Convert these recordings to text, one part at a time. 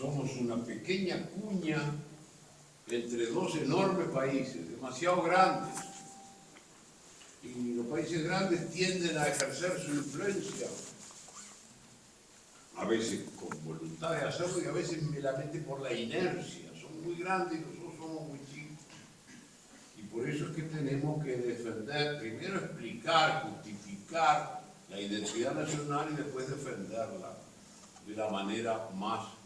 somos una pequeña cuña entre dos enormes países, demasiado grandes. Y los países grandes tienden a ejercer su influencia, a veces con voluntad de hacerlo y a veces meramente por la inercia. Son muy grandes y nosotros somos muy chicos. Y por eso es que tenemos que defender, primero explicar, justificar la identidad nacional y después defenderla de la manera más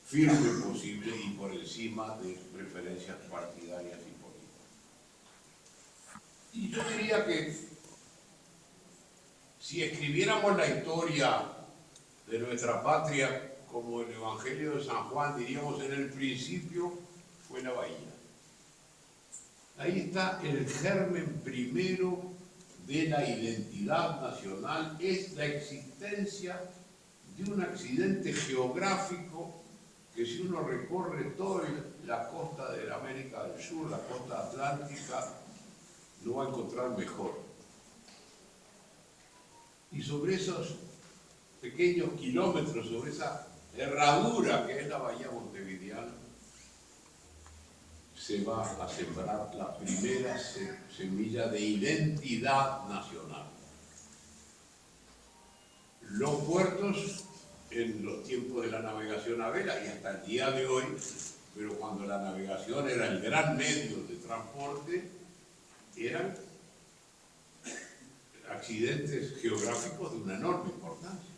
firme posible y por encima de preferencias partidarias y políticas. Y yo diría que si escribiéramos la historia de nuestra patria como el Evangelio de San Juan, diríamos en el principio fue la bahía. Ahí está el germen primero de la identidad nacional, es la existencia de un accidente geográfico que si uno recorre toda la costa de la América del Sur, la costa atlántica, no va a encontrar mejor. Y sobre esos pequeños kilómetros, sobre esa herradura que es la bahía montevideana, se va a sembrar la primera semilla de identidad nacional. Los puertos en los tiempos de la navegación a vela y hasta el día de hoy, pero cuando la navegación era el gran medio de transporte, eran accidentes geográficos de una enorme importancia.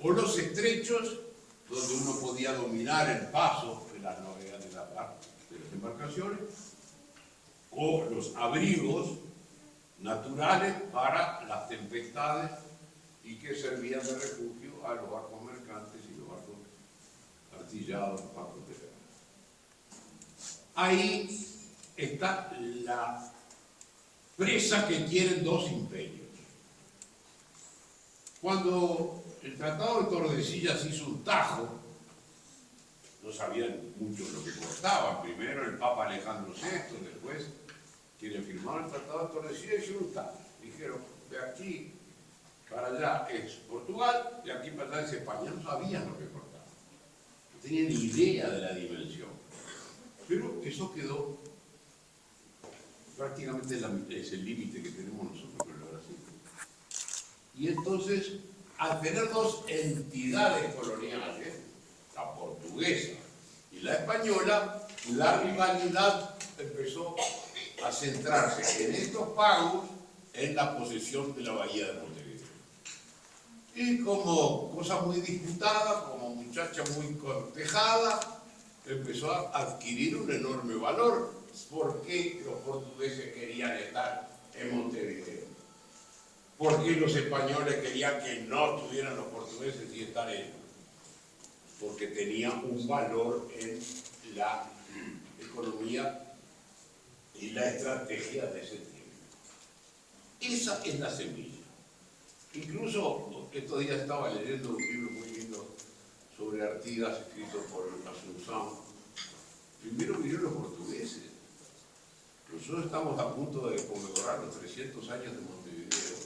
O los estrechos, donde uno podía dominar el paso de las embarcaciones, o los abrigos naturales para las tempestades y que servían de refugio a los barcos mercantes y los barcos artillados, los barcos de guerra. Ahí está la presa que quieren dos imperios. Cuando el Tratado de Tordesillas hizo un tajo, no sabían mucho lo que cortaban. Primero el Papa Alejandro VI, después quienes firmaron el Tratado de Tordesillas hicieron un tajo. Dijeron, de aquí para allá es Portugal, de aquí para allá es España. No sabían lo que cortaban. No tenían ni idea de la dimensión. Pero eso quedó prácticamente es el límite que tenemos nosotros con el Brasil. Y entonces, al tener dos entidades coloniales, la portuguesa y la española, la rivalidad empezó a centrarse en estos pagos en la posesión de la bahía de Montevideo. Y como cosa muy disputada, como muchacha muy cortejada, empezó a adquirir un enorme valor. ¿Por qué los portugueses querían estar en Montevideo? ¿Por qué los españoles querían que no estuvieran los portugueses y estar ellos? Porque tenía un valor en la economía y la estrategia de ese tiempo. Esa es la semilla. Incluso estos días estaba leyendo un libro muy lindo sobre Artigas, escrito por Asunción. Primero vinieron los portugueses. Nosotros estamos a punto de conmemorar los 300 años de Montevideo,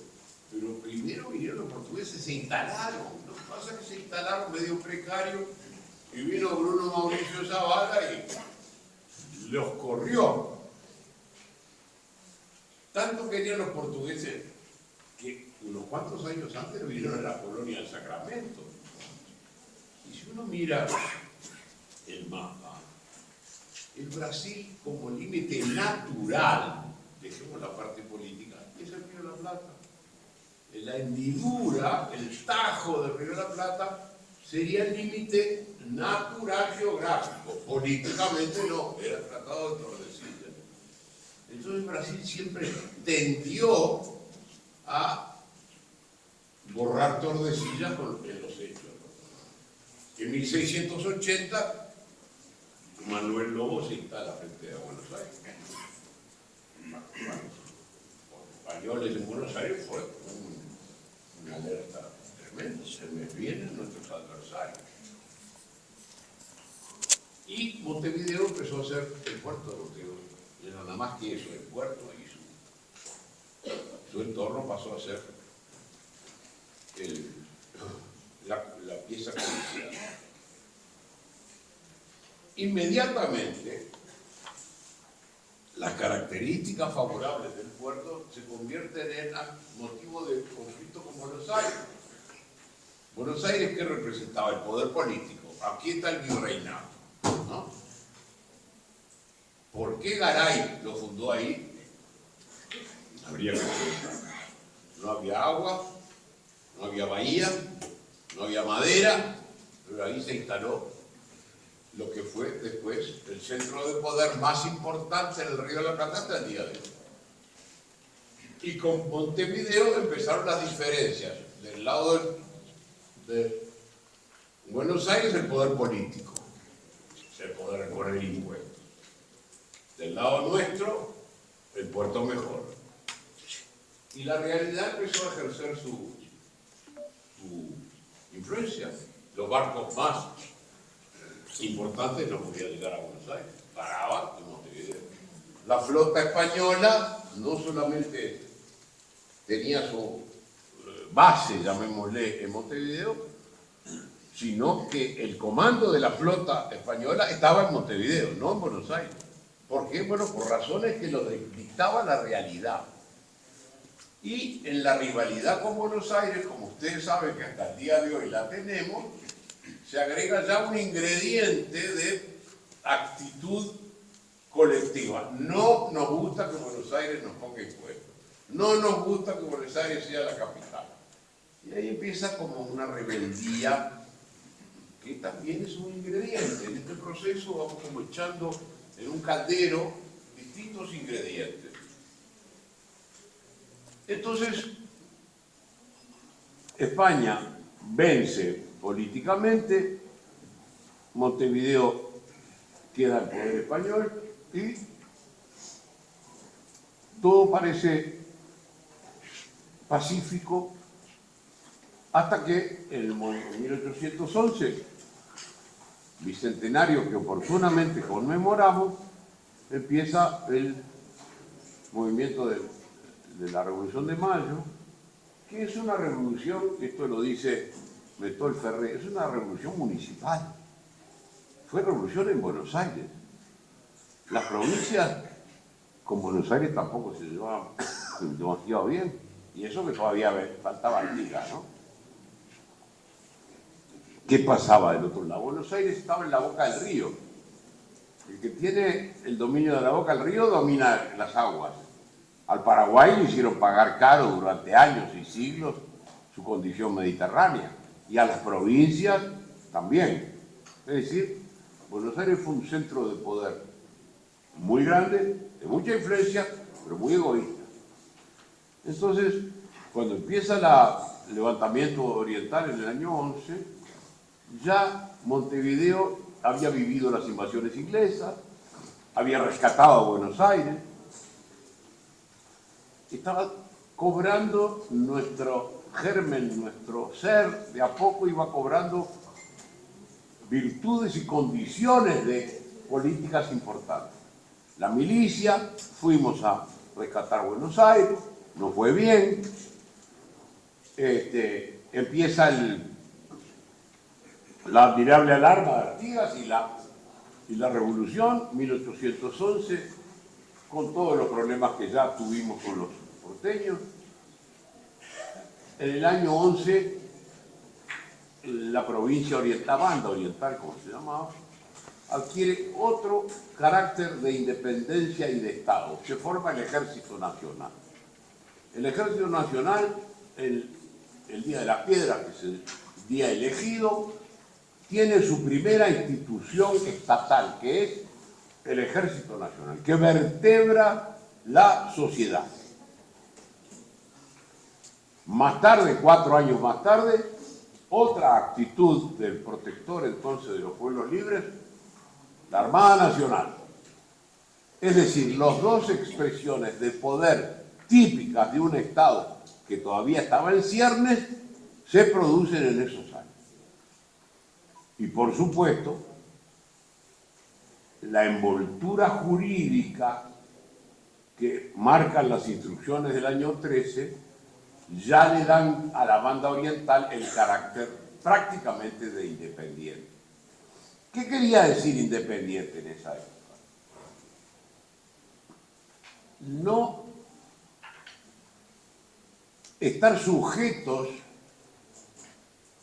pero primero vinieron los portugueses, se instalaron. Lo que pasa es que se instalaron medio precario y vino Bruno Mauricio Zavala y los corrió. Tanto querían los portugueses que unos cuantos años antes vinieron a la colonia del Sacramento. Y si uno mira el mapa, el Brasil como límite natural, dejemos la parte política, es el Río de la Plata. La hendidura, el tajo del Río de la Plata, sería el límite natural geográfico. Políticamente no, era el Tratado de Tordesillas. Entonces Brasil siempre tendió a borrar Tordesillas en los hechos. En 1680, Manuel Lobo se instala frente a Buenos Aires. Los españoles en Buenos Aires fue una alerta tremenda. Se me vienen nuestros adversarios. Y Montevideo empezó a ser el puerto de Montevideo. Y nada más que eso, el puerto y su entorno pasó a ser la pieza comercial. inmediatamente las características favorables del puerto se convierten en motivo de conflicto con Buenos Aires. Buenos Aires, ¿qué representaba? El poder político. Aquí está el virreinato, ¿no? ¿Por qué Garay lo fundó ahí? Habría que preguntar. No había agua, no había bahía, no había madera, pero ahí se instaló lo que fue después el centro de poder más importante en el Río de la Plata hasta el día de hoy. Y con Montevideo empezaron las diferencias. Del lado de Buenos Aires, el poder político, el poder poner impuestos. Del lado nuestro, el puerto mejor. Y la realidad empezó a ejercer su influencia. Los barcos más importantes no podían llegar a Buenos Aires, paraban en Montevideo. La flota española no solamente tenía su base, llamémosle, en Montevideo, sino que el comando de la flota española estaba en Montevideo, no en Buenos Aires. ¿Por qué? Bueno, por razones que lo dictaba la realidad. Y en la rivalidad con Buenos Aires, como ustedes saben que hasta el día de hoy la tenemos, se agrega ya un ingrediente de actitud colectiva. No nos gusta que Buenos Aires nos ponga impuestos. No nos gusta que Buenos Aires sea la capital. Y ahí empieza como una rebeldía que también es un ingrediente. En este proceso vamos como echando en un caldero distintos ingredientes. Entonces, España vence políticamente, Montevideo queda el poder español y todo parece pacífico hasta que en 1811, bicentenario que oportunamente conmemoramos, empieza el movimiento de la Revolución de Mayo, que es una revolución, esto lo dice Bertol Ferré, es una revolución municipal. Fue revolución en Buenos Aires. Las provincias con Buenos Aires tampoco se llevaban demasiado bien, y eso que todavía faltaba liga, ¿no? ¿Qué pasaba del otro lado? Buenos Aires estaba en la boca del río. El que tiene el dominio de la boca del río domina las aguas. Al Paraguay le hicieron pagar caro durante años y siglos su condición mediterránea. Y a las provincias también. Es decir, Buenos Aires fue un centro de poder muy grande, de mucha influencia, pero muy egoísta. Entonces, cuando empieza el levantamiento oriental en el año 11, ya Montevideo había vivido las invasiones inglesas, había rescatado a Buenos Aires, estaba cobrando nuestro germen, nuestro ser, de a poco iba cobrando virtudes y condiciones de políticas importantes. La milicia, fuimos a rescatar Buenos Aires, no fue bien, empieza la admirable alarma de Artigas y la revolución, 1811, con todos los problemas que ya tuvimos con los porteños. En el año 11, la provincia oriental, banda oriental, como se llamaba, adquiere otro carácter de independencia y de Estado. Se forma el Ejército Nacional. El Ejército Nacional, el Día de la Piedra, que es el día elegido, tiene su primera institución estatal, que es el Ejército Nacional, que vertebra la sociedad. Más tarde, 4 años más tarde, otra actitud del protector entonces de los pueblos libres, la Armada Nacional. Es decir, las dos expresiones de poder típicas de un Estado que todavía estaba en ciernes, se producen en esos años. Y por supuesto, la envoltura jurídica que marcan las instrucciones del año 13 ya le dan a la banda oriental el carácter prácticamente de independiente. ¿Qué quería decir independiente en esa época? No estar sujetos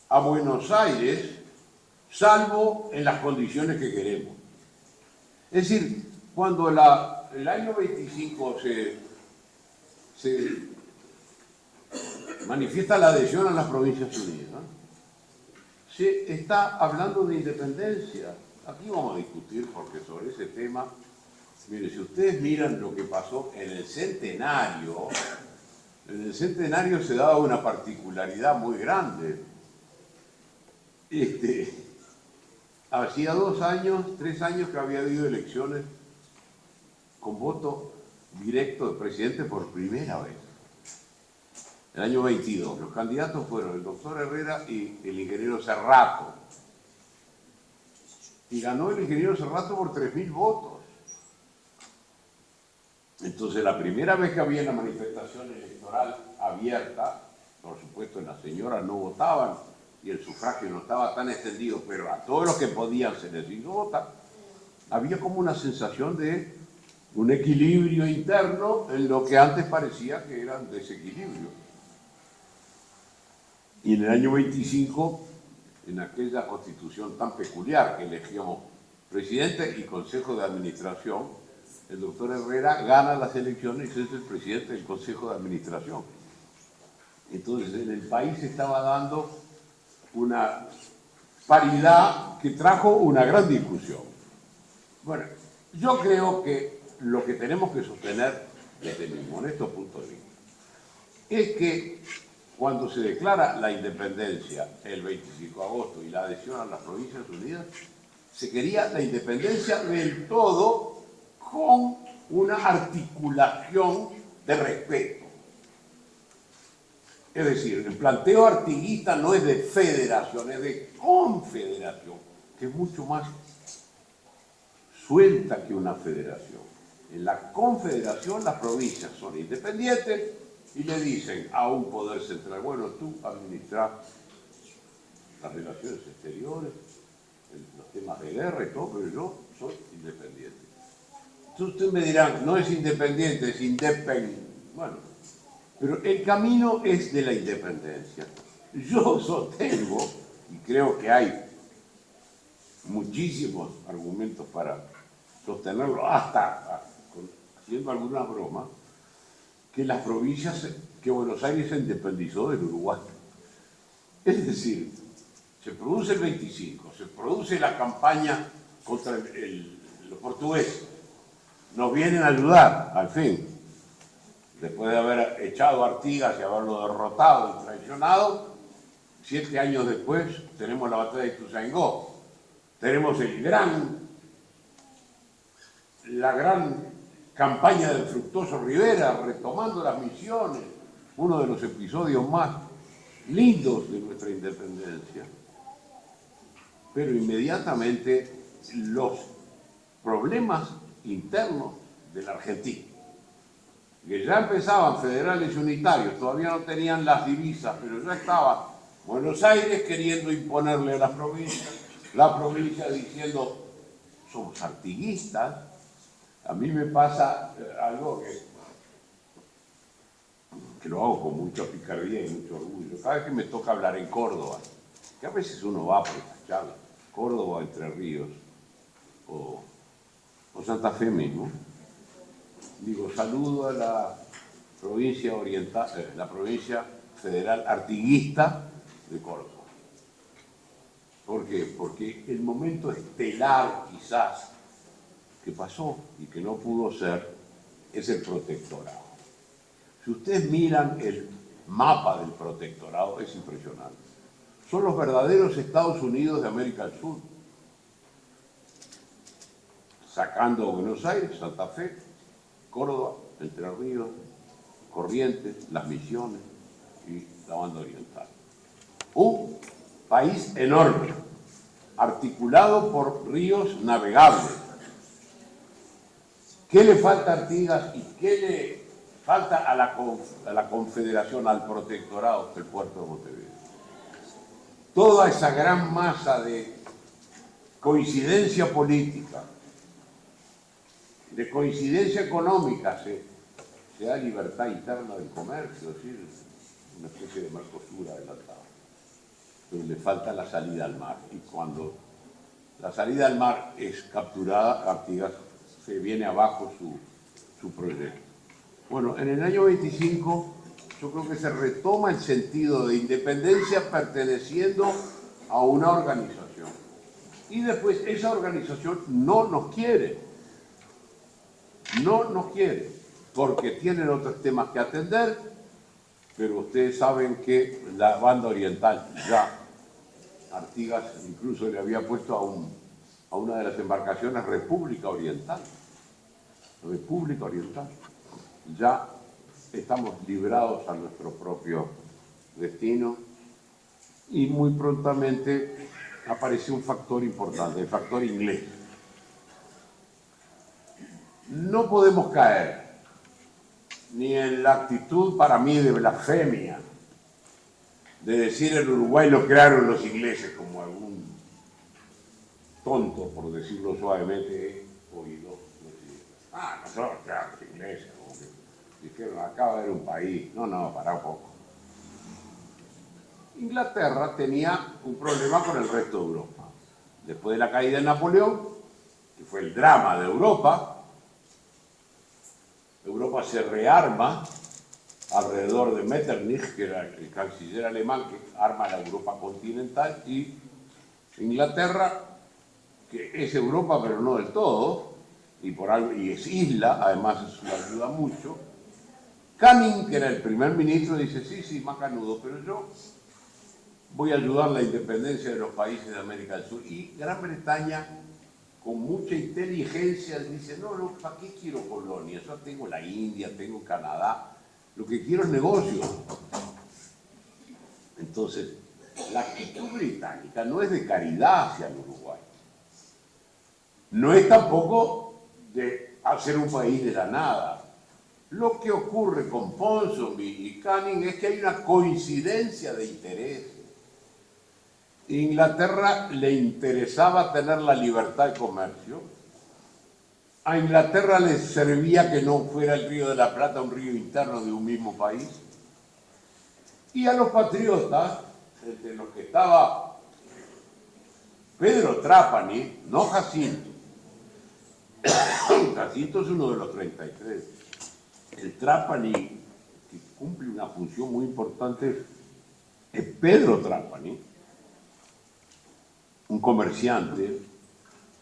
a Buenos Aires, salvo en las condiciones que queremos. Es decir, cuando el año 25 se manifiesta la adhesión a las Provincias Unidas, se está hablando de independencia. Aquí vamos a discutir, porque sobre ese tema, mire, si ustedes miran lo que pasó en el Centenario se daba una particularidad muy grande. Hacía 2 años, 3 años que había habido elecciones con voto directo de presidente por primera vez. El año 22. Los candidatos fueron el doctor Herrera y el ingeniero Cerrato. Y ganó el ingeniero Cerrato por 3.000 votos. Entonces, la primera vez que había una manifestación electoral abierta, por supuesto, las señoras no votaban y el sufragio no estaba tan extendido, pero a todos los que podían se les hizo votar, había como una sensación de un equilibrio interno en lo que antes parecía que era un desequilibrio. Y en el año 25, en aquella constitución tan peculiar que elegíamos presidente y consejo de administración, el doctor Herrera gana las elecciones y es el presidente del consejo de administración. Entonces, en el país se estaba dando una paridad que trajo una gran discusión. Bueno, yo creo que lo que tenemos que sostener desde mi modesto punto de vista es que cuando se declara la independencia el 25 de agosto y la adhesión a las Provincias Unidas, se quería la independencia del todo con una articulación de respeto. Es decir, el planteo artiguista no es de federación, es de confederación, que es mucho más suelta que una federación. En la confederación las provincias son independientes y le dicen a un poder central, bueno, tú administras las relaciones exteriores, los temas de guerra y todo, pero yo soy independiente. Entonces ustedes me dirán, no es independiente, es independiente. Bueno, pero el camino es de la independencia. Yo sostengo, y creo que hay muchísimos argumentos para sostenerlo, hasta haciendo alguna broma, que las provincias, que Buenos Aires se independizó del Uruguay. Es decir, se produce el 25, se produce la campaña contra los portugueses, nos vienen a ayudar, al fin, después de haber echado a Artigas y haberlo derrotado y traicionado. 7 años después tenemos la batalla de Ituzaingó, tenemos la gran campaña del Fructuoso Rivera, retomando las misiones, uno de los episodios más lindos de nuestra independencia. Pero inmediatamente los problemas internos de la Argentina, que ya empezaban federales y unitarios, todavía no tenían las divisas, pero ya estaba Buenos Aires queriendo imponerle a las provincias, la provincia diciendo, somos artiguistas. A mí me pasa algo que lo hago con mucha picardía y mucho orgullo. Cada vez que me toca hablar en Córdoba, que a veces uno va por estas charlas, Córdoba, Entre Ríos o Santa Fe mismo, digo, saludo a la provincia oriental, la provincia federal artiguista de Córdoba. ¿Por qué? Porque el momento estelar quizás que pasó y que no pudo ser es el protectorado. Si ustedes miran el mapa del protectorado, es impresionante. Son los verdaderos Estados Unidos de América del Sur, sacando Buenos Aires, Santa Fe, Córdoba, Entre Ríos, Corrientes, Las Misiones y la banda oriental. Un país enorme, articulado por ríos navegables. ¿Qué le falta a Artigas y qué le falta a la Confederación, al protectorado del puerto de Montevideo? Toda esa gran masa de coincidencia política, de coincidencia económica, se da libertad interna del comercio, es decir, una especie de Mercosur adelantado. Pero le falta la salida al mar. Y cuando la salida al mar es capturada, Artigas, se viene abajo su proyecto. Bueno, en el año 25 yo creo que se retoma el sentido de independencia perteneciendo a una organización. Y después esa organización no nos quiere. No nos quiere, porque tienen otros temas que atender, pero ustedes saben que la banda oriental ya, Artigas incluso le había puesto a una de las embarcaciones República Oriental. República Oriental. Ya estamos librados a nuestro propio destino y muy prontamente apareció un factor importante, el factor inglés. No podemos caer ni en la actitud para mí de blasfemia, de decir el Uruguay lo crearon los ingleses, como algún tonto, por decirlo suavemente, oído. Nosotros creamos los ingleses, como que dijeron, acaba de haber un país. No, pará un poco. Inglaterra tenía un problema con el resto de Europa. Después de la caída de Napoleón, que fue el drama de Europa, Europa se rearma alrededor de Metternich, que era el canciller alemán que arma la Europa continental, y Inglaterra, que es Europa pero no del todo, y es isla, además eso le ayuda mucho. Canning, que era el primer ministro, dice, sí, macanudo, pero yo voy a ayudar a la independencia de los países de América del Sur. Y Gran Bretaña, con mucha inteligencia, dice, no, ¿para qué quiero colonias? Yo tengo la India, tengo Canadá, lo que quiero es negocio. Entonces, la actitud británica no es de caridad hacia el Uruguay. No es tampoco de hacer un país de la nada. Lo que ocurre con Ponsonby y Canning es que hay una coincidencia de intereses. Inglaterra le interesaba tener la libertad de comercio. A Inglaterra le servía que no fuera el Río de la Plata un río interno de un mismo país. Y a los patriotas, entre los que estaba Pedro Trapani, no Jacinto. Jacinto es uno de los 33. El Trapani, que cumple una función muy importante, es Pedro Trapani, un comerciante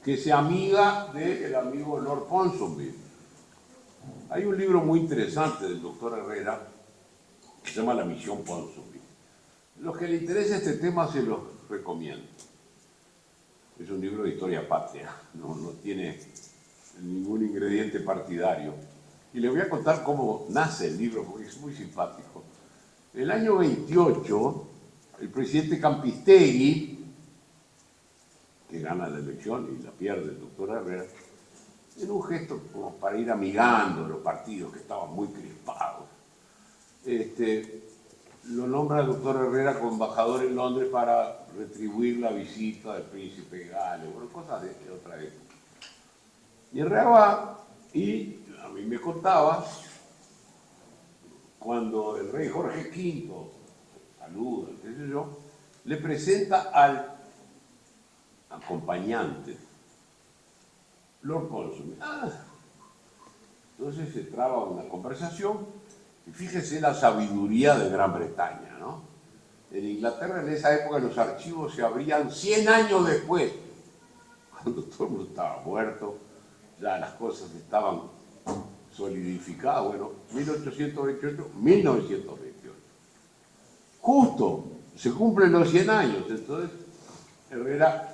que se amiga del amigo Lord Ponsonby. Hay un libro muy interesante del doctor Herrera que se llama La Misión Ponsonby. Los que le interesa este tema se los recomiendo. Es un libro de historia patria, no tiene ningún ingrediente partidario. Y les voy a contar cómo nace el libro, porque es muy simpático. En el año 28, el presidente Campistegui, que gana la elección y la pierde el doctor Herrera, en un gesto como para ir amigando los partidos que estaban muy crispados, lo nombra el doctor Herrera como embajador en Londres para retribuir la visita del príncipe Gales, bueno, cosas de otra época. Y Herrera va, y a mí me contaba, cuando el rey Jorge V, saluda, qué sé yo, le presenta al acompañante, Lord Ponsonby. Entonces se traba una conversación y fíjese la sabiduría de Gran Bretaña, ¿no? En Inglaterra en esa época los archivos se abrían 100 años después, cuando todo el mundo estaba muerto, ya las cosas estaban solidificadas. Bueno, 1828, 1928. Justo se cumplen los 100 años, entonces Herrera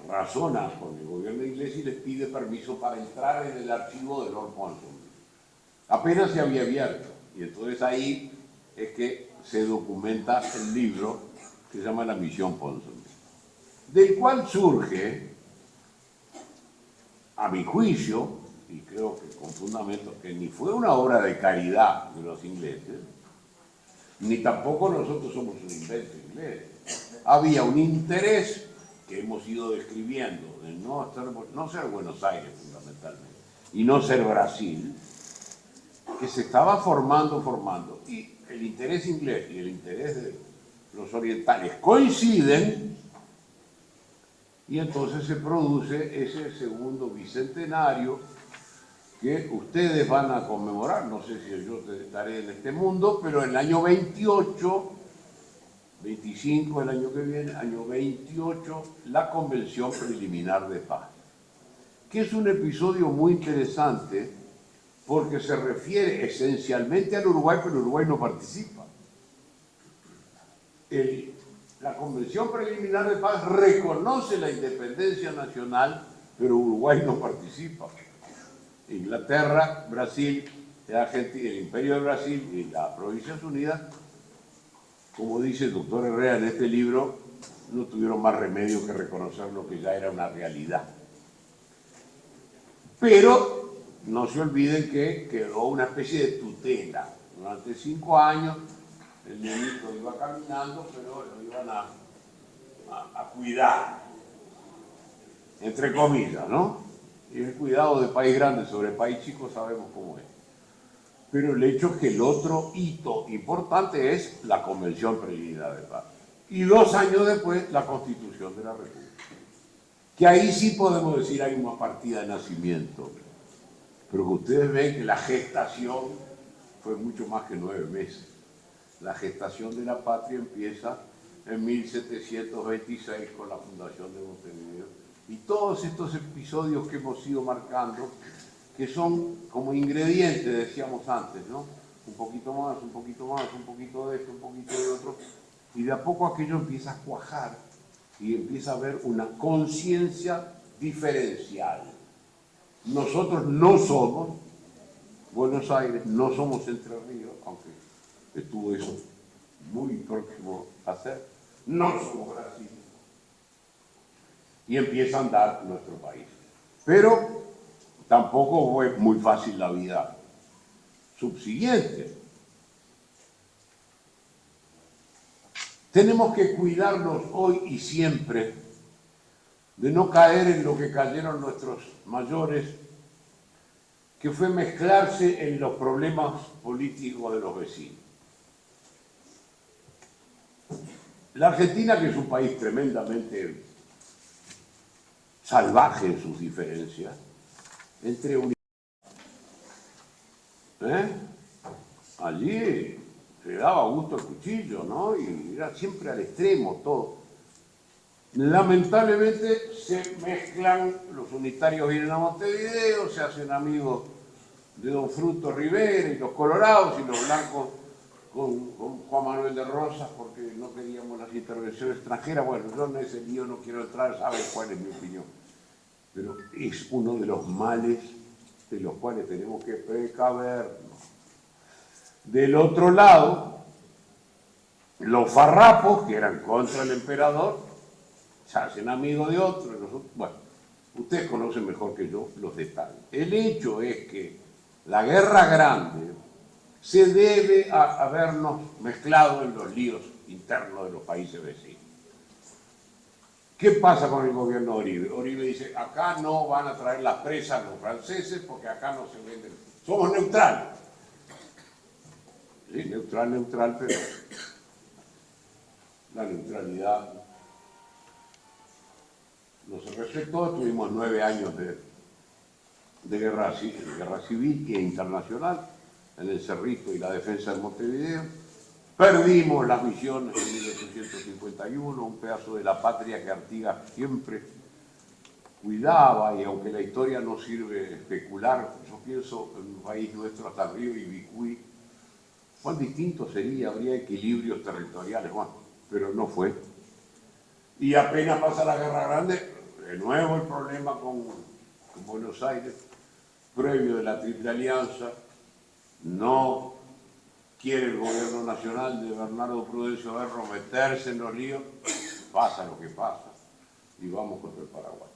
razona con el gobierno inglés y les pide permiso para entrar en el archivo de Lord Ponsonby. Apenas se había abierto, y entonces ahí es que se documenta el libro que se llama La Misión Ponsonby, del cual surge, a mi juicio, y creo que con fundamento, que ni fue una obra de caridad de los ingleses, ni tampoco nosotros somos un invento inglés. Había un interés que hemos ido describiendo, de no ser Buenos Aires fundamentalmente, y no ser Brasil, que se estaba formando, y el interés inglés y el interés de los orientales coinciden, y entonces se produce ese segundo bicentenario que ustedes van a conmemorar, no sé si yo estaré en este mundo, pero en el año 28, 25 el año que viene, año 28, la Convención Preliminar de Paz, que es un episodio muy interesante porque se refiere esencialmente al Uruguay, pero Uruguay no participa. La Convención Preliminar de Paz reconoce la independencia nacional, pero Uruguay no participa. Inglaterra, Brasil, Argentina, el Imperio de Brasil y las Provincias Unidas, como dice el doctor Herrera en este libro, no tuvieron más remedio que reconocer lo que ya era una realidad. Pero no se olviden que quedó una especie de tutela. Durante 5 años el niñito iba caminando, pero lo iban a cuidar, entre comillas, ¿no? Y el cuidado de país grande sobre país chico sabemos cómo es. Pero el hecho es que el otro hito importante es la Convención Preliminar de Paz. Y 2 años después, la Constitución de la República. Que ahí sí podemos decir hay una partida de nacimiento. Pero que ustedes ven que la gestación fue mucho más que 9 meses. La gestación de la patria empieza en 1726 con la fundación de Montevideo. Y todos estos episodios que hemos ido marcando, que son como ingredientes, decíamos antes, ¿no? Un poquito más, un poquito más, un poquito de esto, un poquito de otro. Y de a poco aquello empieza a cuajar y empieza a haber una conciencia diferencial. Nosotros no somos Buenos Aires, no somos Entre Ríos, aunque estuvo eso muy próximo a ser, no somos Brasil. Y empieza a andar nuestro país. Pero tampoco fue muy fácil la vida subsiguiente. Tenemos que cuidarnos hoy y siempre de no caer en lo que cayeron nuestros mayores, que fue mezclarse en los problemas políticos de los vecinos. La Argentina, que es un país tremendamente salvaje en sus diferencias, entre allí se daba gusto el cuchillo, ¿no? Y era siempre al extremo todo. Lamentablemente se mezclan, los unitarios vienen a Montevideo, se hacen amigos de don Fruto Rivera y los colorados, y los blancos con Juan Manuel de Rosas porque no queríamos las intervenciones extranjeras. Bueno, yo en ese lío no quiero entrar, saben cuál es mi opinión. Pero es uno de los males de los cuales tenemos que precavernos. Del otro lado, los farrapos, que eran contra el emperador, se hacen amigos de otros. Bueno, ustedes conocen mejor que yo los detalles. El hecho es que la guerra grande se debe a habernos mezclado en los líos internos de los países vecinos. ¿Qué pasa con el gobierno de Oribe? Oribe dice, acá no van a traer las presas los franceses porque acá no se venden. Somos neutrales. Sí, neutral, pero la neutralidad no se respetó. Tuvimos 9 años de guerra civil e internacional en el Cerrito y la defensa de Montevideo. Perdimos las misiones en 1851, un pedazo de la patria que Artigas siempre cuidaba, y aunque la historia no sirve especular, yo pienso en un país nuestro hasta el río Ibicuí, cuán distinto sería, habría equilibrios territoriales, bueno, pero no fue. Y apenas pasa la Guerra Grande, de nuevo el problema con Buenos Aires, previo de la Triple Alianza, no quiere el gobierno nacional de Bernardo Prudencio Berro meterse en los líos, pasa lo que pasa, y vamos contra el Paraguay.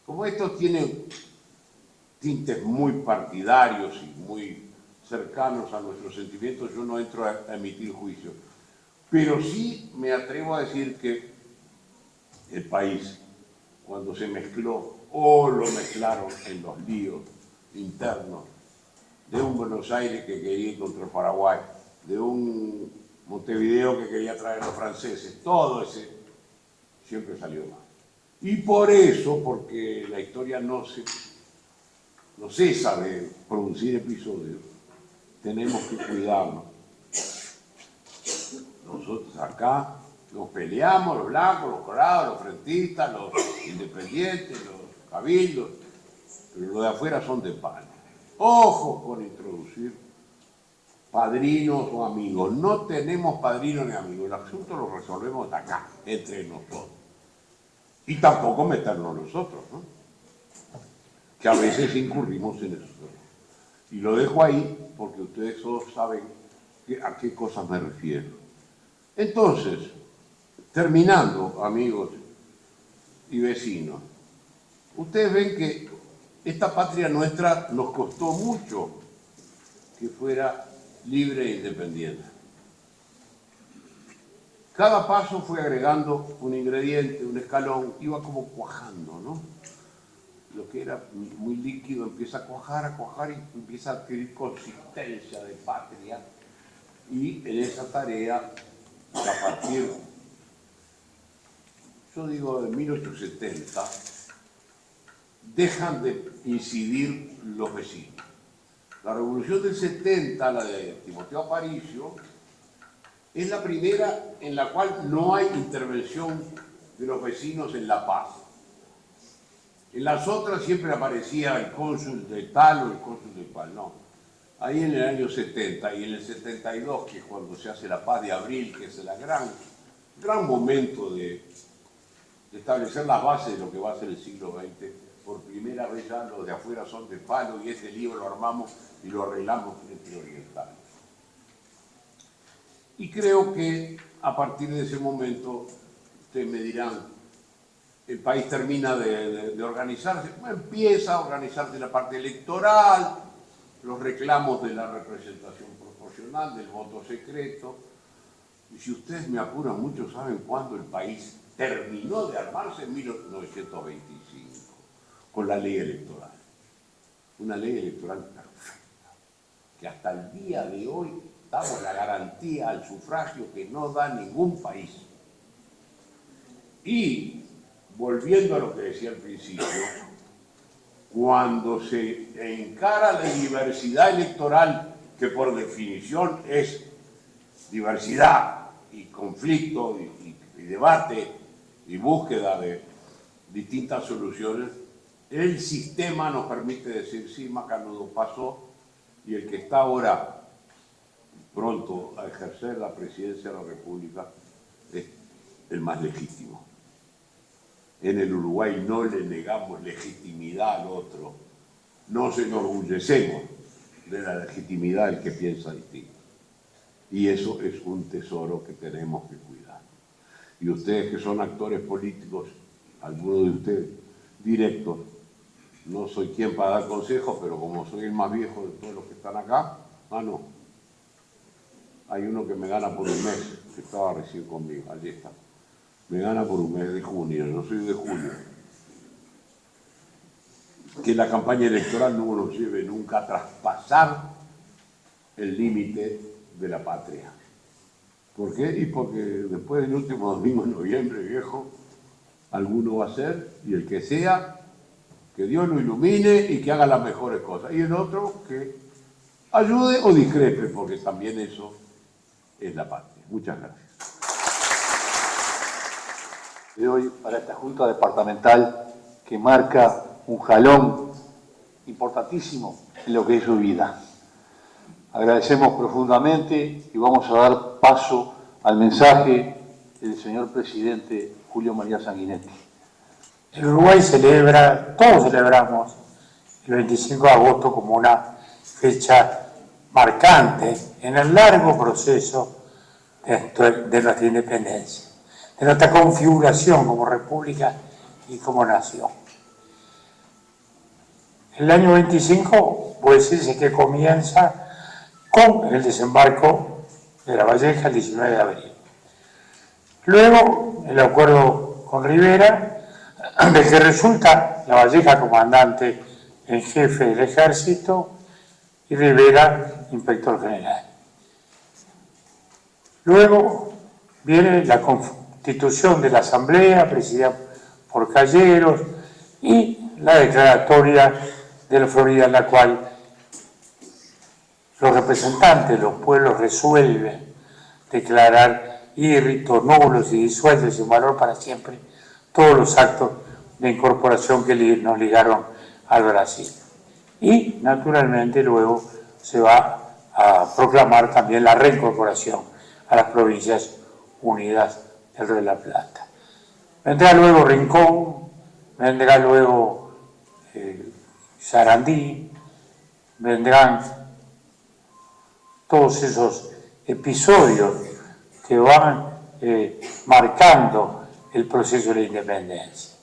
Como esto tiene tintes muy partidarios y muy cercanos a nuestros sentimientos, yo no entro a emitir juicio, pero sí me atrevo a decir que el país cuando se mezcló o lo mezclaron en los líos internos de un Buenos Aires que quería ir contra el Paraguay, de un Montevideo que quería traer a los franceses, todo ese siempre salió mal. Y por eso, porque la historia no cesa de producir episodios, tenemos que cuidarnos. Nosotros acá nos peleamos, los blancos, los colorados, los frentistas, los independientes, los cabildos, pero los de afuera son de pan. Ojo con introducir padrinos o amigos. No tenemos padrinos ni amigos. El asunto lo resolvemos acá, entre nosotros. Y tampoco meternos nosotros, ¿no? Que a veces incurrimos en eso. Y lo dejo ahí porque ustedes todos saben a qué cosas me refiero. Entonces, terminando, amigos y vecinos, ustedes ven que esta patria nuestra nos costó mucho que fuera libre e independiente. Cada paso fue agregando un ingrediente, un escalón, iba como cuajando, ¿no? Lo que era muy líquido empieza a cuajar y empieza a adquirir consistencia de patria. Y en esa tarea, a partir, yo digo, de 1870, dejan de incidir los vecinos. La Revolución del 70, la de Timoteo Aparicio, es la primera en la cual no hay intervención de los vecinos en la paz. En las otras siempre aparecía el cónsul de tal o el cónsul de cual, no. Ahí en el año 70 y en el 72, que es cuando se hace la paz de abril, que es el gran momento de establecer las bases de lo que va a ser el siglo XX, por primera vez ya los de afuera son de palo y ese lío lo armamos y lo arreglamos entre orientales. Y creo que a partir de ese momento, ustedes me dirán, el país termina de organizarse, empieza a organizarse la parte electoral, los reclamos de la representación proporcional, del voto secreto. Y si ustedes me apuran mucho, ¿saben cuándo el país terminó de armarse? En 1925, con la ley electoral. Una ley electoral perfecta, que hasta el día de hoy damos la garantía al sufragio que no da ningún país. Y, volviendo a lo que decía al principio, cuando se encara la diversidad electoral, que por definición es diversidad y conflicto y debate y búsqueda de distintas soluciones, el sistema nos permite decir, sí, Macanudo pasó, y el que está ahora pronto a ejercer la presidencia de la República es el más legítimo. En el Uruguay no le negamos legitimidad al otro, nos enorgullecemos de la legitimidad del que piensa distinto. Y eso es un tesoro que tenemos que cuidar. Y ustedes que son actores políticos, algunos de ustedes directos, no soy quien para dar consejos, pero como soy el más viejo de todos los que están acá, no. Hay uno que me gana por un mes, que estaba recién conmigo, allí está. Me gana por un mes de junio, yo soy de julio. Que la campaña electoral no nos lleve nunca a traspasar el límite de la patria. ¿Por qué? Y porque después del último domingo de noviembre, viejo, alguno va a ser, y el que sea, que Dios lo ilumine y que haga las mejores cosas. Y el otro que ayude o discrepe, porque también eso es la patria. Muchas gracias. De hoy para esta Junta Departamental que marca un jalón importantísimo en lo que es su vida. Agradecemos profundamente y vamos a dar paso al mensaje del señor presidente Julio María Sanguinetti. El Uruguay celebra, todos celebramos el 25 de agosto como una fecha marcante en el largo proceso de nuestra independencia, de nuestra configuración como república y como nación. El año 25 puede decirse que comienza con el desembarco de La Valleja el 19 de abril. Luego, el acuerdo con Rivera de que resulta Lavalleja comandante en jefe del ejército y Rivera inspector general. Luego viene la constitución de la Asamblea, presidida por Calleros, y la declaratoria de la Florida, en la cual los representantes de los pueblos resuelven declarar irritos, nulos y disueltos sin valor para siempre todos los actos de incorporación que nos ligaron al Brasil. Y, naturalmente, luego se va a proclamar también la reincorporación a las Provincias Unidas del Río de la Plata. Vendrá luego Rincón, vendrá luego Sarandí, vendrán todos esos episodios que van marcando el proceso de la independencia.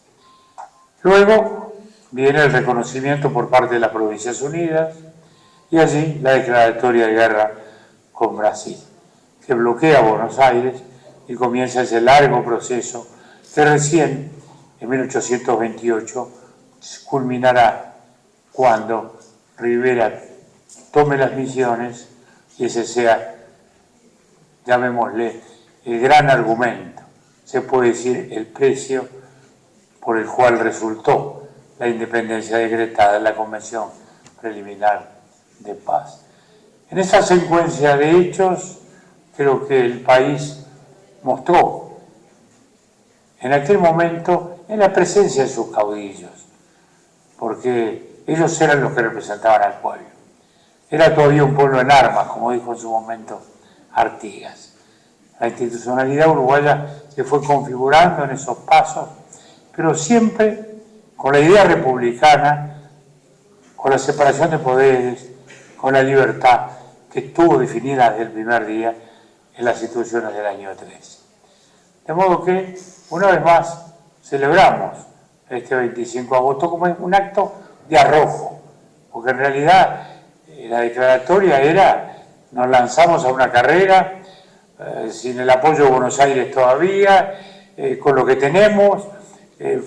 Luego viene el reconocimiento por parte de las Provincias Unidas y allí la declaratoria de guerra con Brasil, que bloquea Buenos Aires y comienza ese largo proceso que recién en 1828 culminará cuando Rivera tome las Misiones y ese sea, llamémosle, el gran argumento, se puede decir el precio por el cual resultó la independencia decretada en la Convención Preliminar de Paz. En esa secuencia de hechos, creo que el país mostró en aquel momento en la presencia de sus caudillos, porque ellos eran los que representaban al pueblo. Era todavía un pueblo en armas, como dijo en su momento Artigas. La institucionalidad uruguaya se fue configurando en esos pasos, pero siempre con la idea republicana, con la separación de poderes, con la libertad que estuvo definida desde el primer día en las instituciones del año 13. De modo que, una vez más, celebramos este 25 de agosto como un acto de arrojo, porque en realidad la declaratoria era, nos lanzamos a una carrera sin el apoyo de Buenos Aires todavía, con lo que tenemos,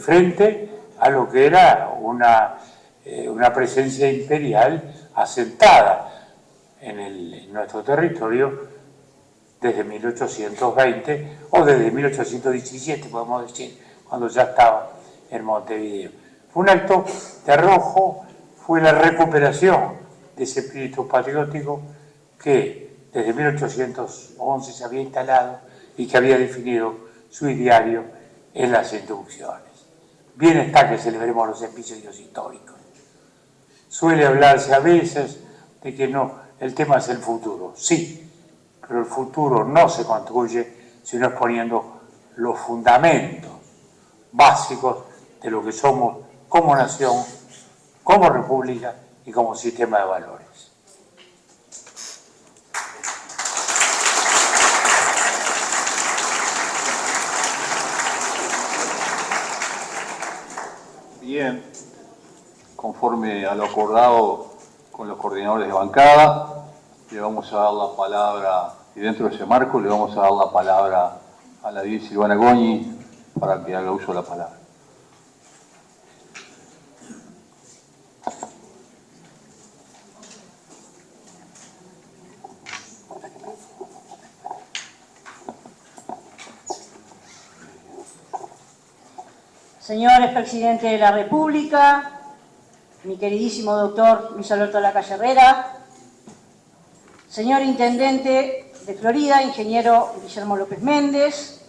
frente a lo que era una presencia imperial asentada en nuestro territorio desde 1820 o desde 1817, podemos decir, cuando ya estaba en Montevideo. Fue un acto de arrojo, fue la recuperación de ese espíritu patriótico que desde 1811 se había instalado y que había definido su ideario en las instrucciones. Bien está que celebremos los episodios históricos. Suele hablarse a veces de que no, el tema es el futuro. Sí, pero el futuro no se construye sino exponiendo los fundamentos básicos de lo que somos como nación, como república y como sistema de valores. Bien, conforme a lo acordado con los coordinadores de bancada, le vamos a dar la palabra, y dentro de ese marco le vamos a dar la palabra a la Edil Silvana Goñi para que haga uso de la palabra. Señores presidente de la República, mi queridísimo doctor Luis Alberto Lacalle Herrera, señor intendente de Florida, ingeniero Guillermo López Méndez,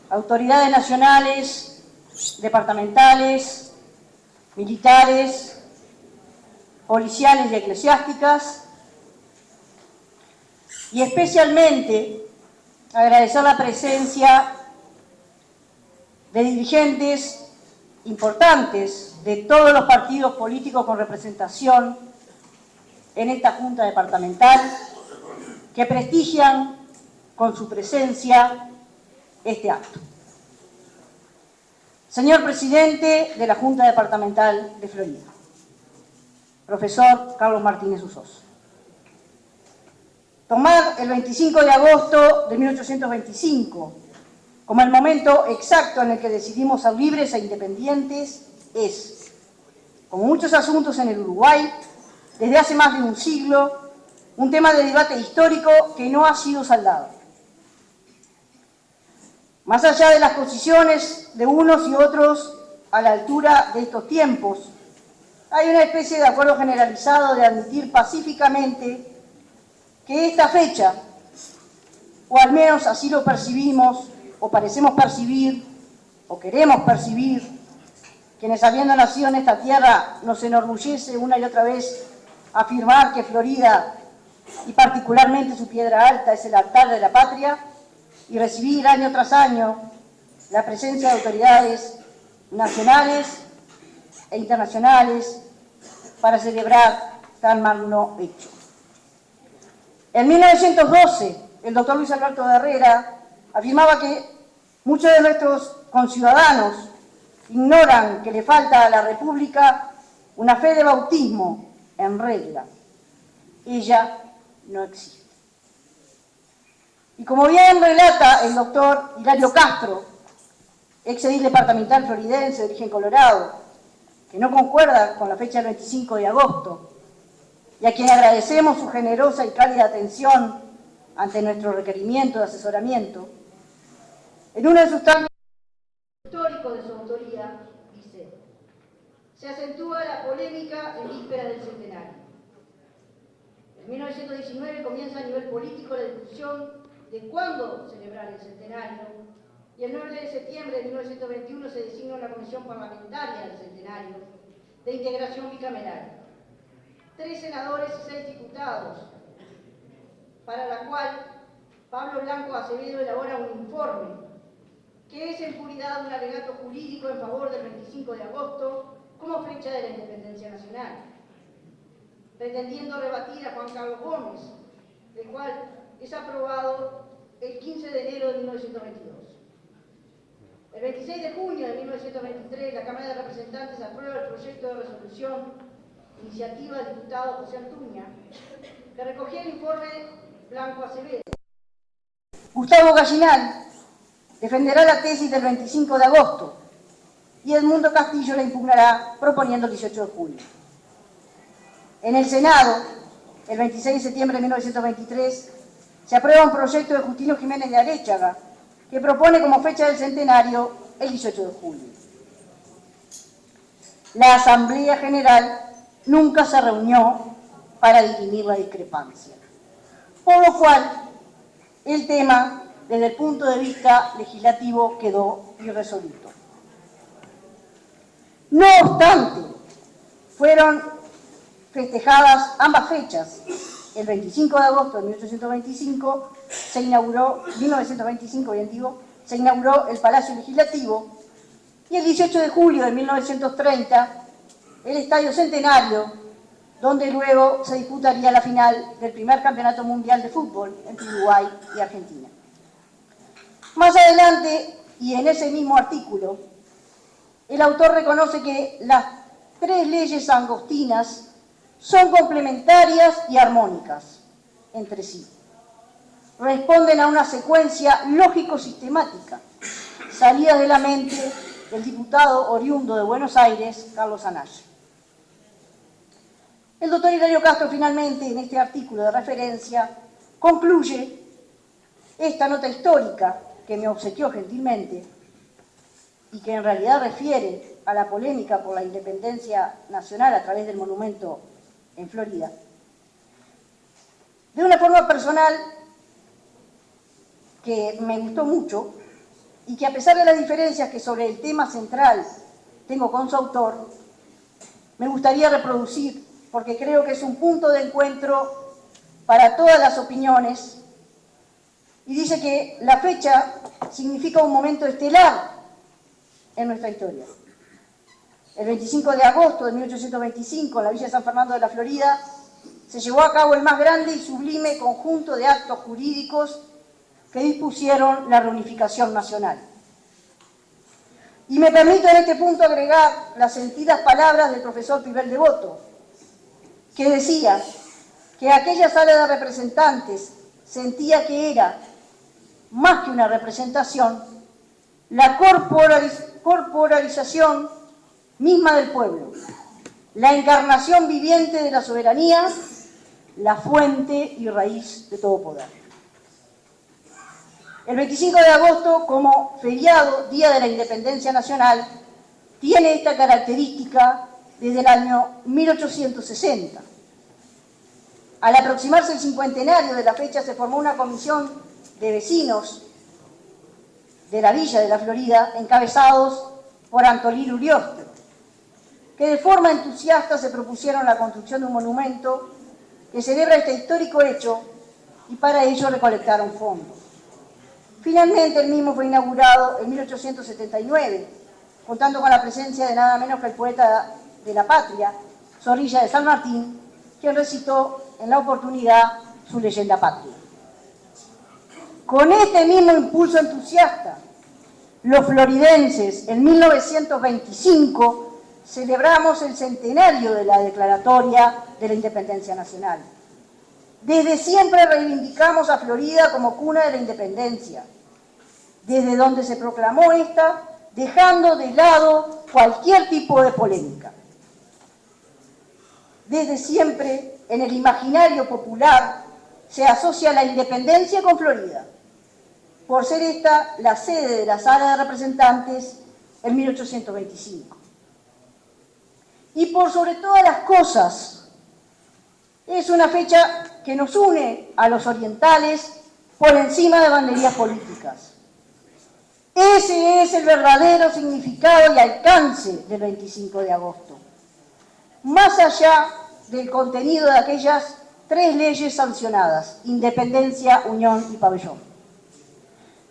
autoridades nacionales, departamentales, militares, policiales y eclesiásticas, y especialmente agradecer la presencia de dirigentes importantes de todos los partidos políticos con representación en esta Junta Departamental, que prestigian con su presencia este acto. Señor presidente de la Junta Departamental de Florida, profesor Carlos Martínez Usos. Tomar el 25 de agosto de 1825 como el momento exacto en el que decidimos ser libres e independientes, es, como muchos asuntos en el Uruguay, desde hace más de un siglo, un tema de debate histórico que no ha sido saldado. Más allá de las posiciones de unos y otros a la altura de estos tiempos, hay una especie de acuerdo generalizado de admitir pacíficamente que esta fecha, o al menos así lo percibimos, o parecemos percibir, o queremos percibir, quienes habiendo nacido en esta tierra nos enorgullece una y otra vez afirmar que Florida, y particularmente su Piedra Alta, es el altar de la patria, y recibir año tras año la presencia de autoridades nacionales e internacionales para celebrar tan magno hecho. En 1912, el doctor Luis Alberto de Herrera afirmaba que muchos de nuestros conciudadanos ignoran que le falta a la República una fe de bautismo en regla. Ella no existe. Y como bien relata el doctor Hilario Castro, ex edil departamental floridense de origen colorado, que no concuerda con la fecha del 25 de agosto, y a quien agradecemos su generosa y cálida atención ante nuestro requerimiento de asesoramiento, en uno de sus trámites históricos de su autoría, dice: se acentúa la polémica en víspera del centenario. En 1919 comienza a nivel político la discusión de cuándo celebrar el centenario, y el 9 de septiembre de 1921 se designa una comisión parlamentaria del centenario de integración bicameral. 3 senadores y 6 diputados, para la cual Pablo Blanco Acevedo elabora un informe que es en puridad un alegato jurídico en favor del 25 de agosto como fecha de la independencia nacional, pretendiendo rebatir a Juan Carlos Gómez, el cual es aprobado el 15 de enero de 1922. El 26 de junio de 1923, la Cámara de Representantes aprueba el proyecto de resolución, iniciativa del diputado José Antuña, que recogía el informe Blanco Acevedo. Gustavo Gallinal defenderá la tesis del 25 de agosto y Edmundo Castillo la impugnará proponiendo el 18 de julio. En el Senado, el 26 de septiembre de 1923, se aprueba un proyecto de Justino Jiménez de Aréchaga que propone como fecha del centenario el 18 de julio. La Asamblea General nunca se reunió para dirimir la discrepancia, por lo cual el tema, desde el punto de vista legislativo, quedó irresoluto. No obstante, fueron festejadas ambas fechas. El 25 de agosto de 1825 se inauguró, 1925 bien digo, se inauguró el Palacio Legislativo, y el 18 de julio de 1930 el Estadio Centenario, donde luego se disputaría la final del primer campeonato mundial de fútbol entre Uruguay y Argentina. Más adelante, y en ese mismo artículo, el autor reconoce que las 3 leyes angostinas son complementarias y armónicas entre sí. Responden a una secuencia lógico-sistemática, salida de la mente del diputado oriundo de Buenos Aires, Carlos Anaya. El doctor Hilario Castro, finalmente, en este artículo de referencia, concluye esta nota histórica que me obsequió gentilmente y que en realidad refiere a la polémica por la independencia nacional a través del monumento en Florida, de una forma personal que me gustó mucho y que, a pesar de las diferencias que sobre el tema central tengo con su autor, me gustaría reproducir, porque creo que es un punto de encuentro para todas las opiniones, y dice que la fecha significa un momento estelar en nuestra historia. El 25 de agosto de 1825, en la Villa de San Fernando de la Florida, se llevó a cabo el más grande y sublime conjunto de actos jurídicos que dispusieron la reunificación nacional. Y me permito en este punto agregar las sentidas palabras del profesor Pibel Devoto, que decía que aquella sala de representantes sentía que era, más que una representación, la corporalización misma del pueblo, la encarnación viviente de la soberanía, la fuente y raíz de todo poder. El 25 de agosto, como feriado, Día de la Independencia Nacional, tiene esta característica desde el año 1860. Al aproximarse el cincuentenario de la fecha, se formó una comisión de vecinos de la villa de la Florida, encabezados por Antolín Urioste, que de forma entusiasta se propusieron la construcción de un monumento que celebra este histórico hecho y para ello recolectaron fondos. Finalmente, el mismo fue inaugurado en 1879, contando con la presencia de nada menos que el poeta de la patria, Zorrilla de San Martín, quien recitó en la oportunidad su leyenda patria. Con este mismo impulso entusiasta, los floridenses en 1925 celebramos el centenario de la Declaratoria de la Independencia Nacional. Desde siempre reivindicamos a Florida como cuna de la independencia, desde donde se proclamó esta, dejando de lado cualquier tipo de polémica. Desde siempre, en el imaginario popular, se asocia la independencia con Florida, por ser esta la sede de la Sala de Representantes en 1825. Y por sobre todas las cosas, es una fecha que nos une a los orientales por encima de banderías políticas. Ese es el verdadero significado y alcance del 25 de agosto. Más allá del contenido de aquellas 3 leyes sancionadas: independencia, unión y pabellón.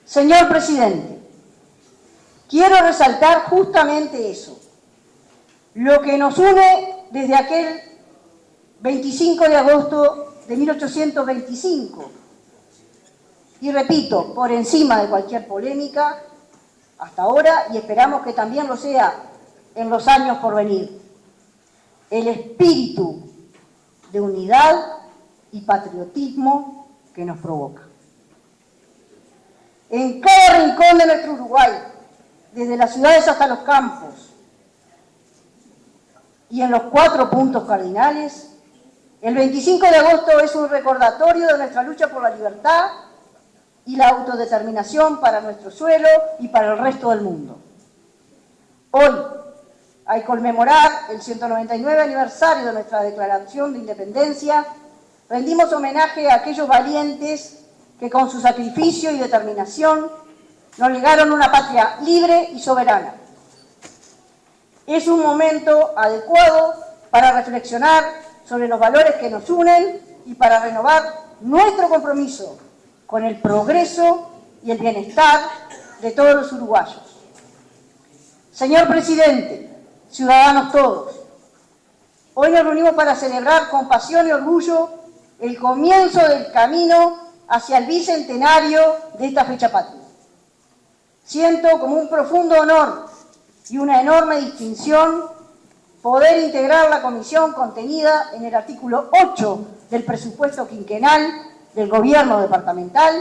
Señor presidente, quiero resaltar justamente eso, lo que nos une desde aquel 25 de agosto de 1825, y repito, por encima de cualquier polémica, hasta ahora, y esperamos que también lo sea en los años por venir, el espíritu de unidad y patriotismo que nos provoca. En cada rincón de nuestro Uruguay, desde las ciudades hasta los campos, y en los 4 puntos cardinales, el 25 de agosto es un recordatorio de nuestra lucha por la libertad y la autodeterminación para nuestro suelo y para el resto del mundo. Hoy, al conmemorar el 199 aniversario de nuestra Declaración de Independencia, rendimos homenaje a aquellos valientes que con su sacrificio y determinación nos legaron una patria libre y soberana. Es un momento adecuado para reflexionar sobre los valores que nos unen y para renovar nuestro compromiso con el progreso y el bienestar de todos los uruguayos. Señor presidente, ciudadanos todos, hoy nos reunimos para celebrar con pasión y orgullo el comienzo del camino hacia el bicentenario de esta fecha patria. Siento como un profundo honor y una enorme distinción poder integrar la comisión contenida en el artículo 8 del presupuesto quinquenal del gobierno departamental,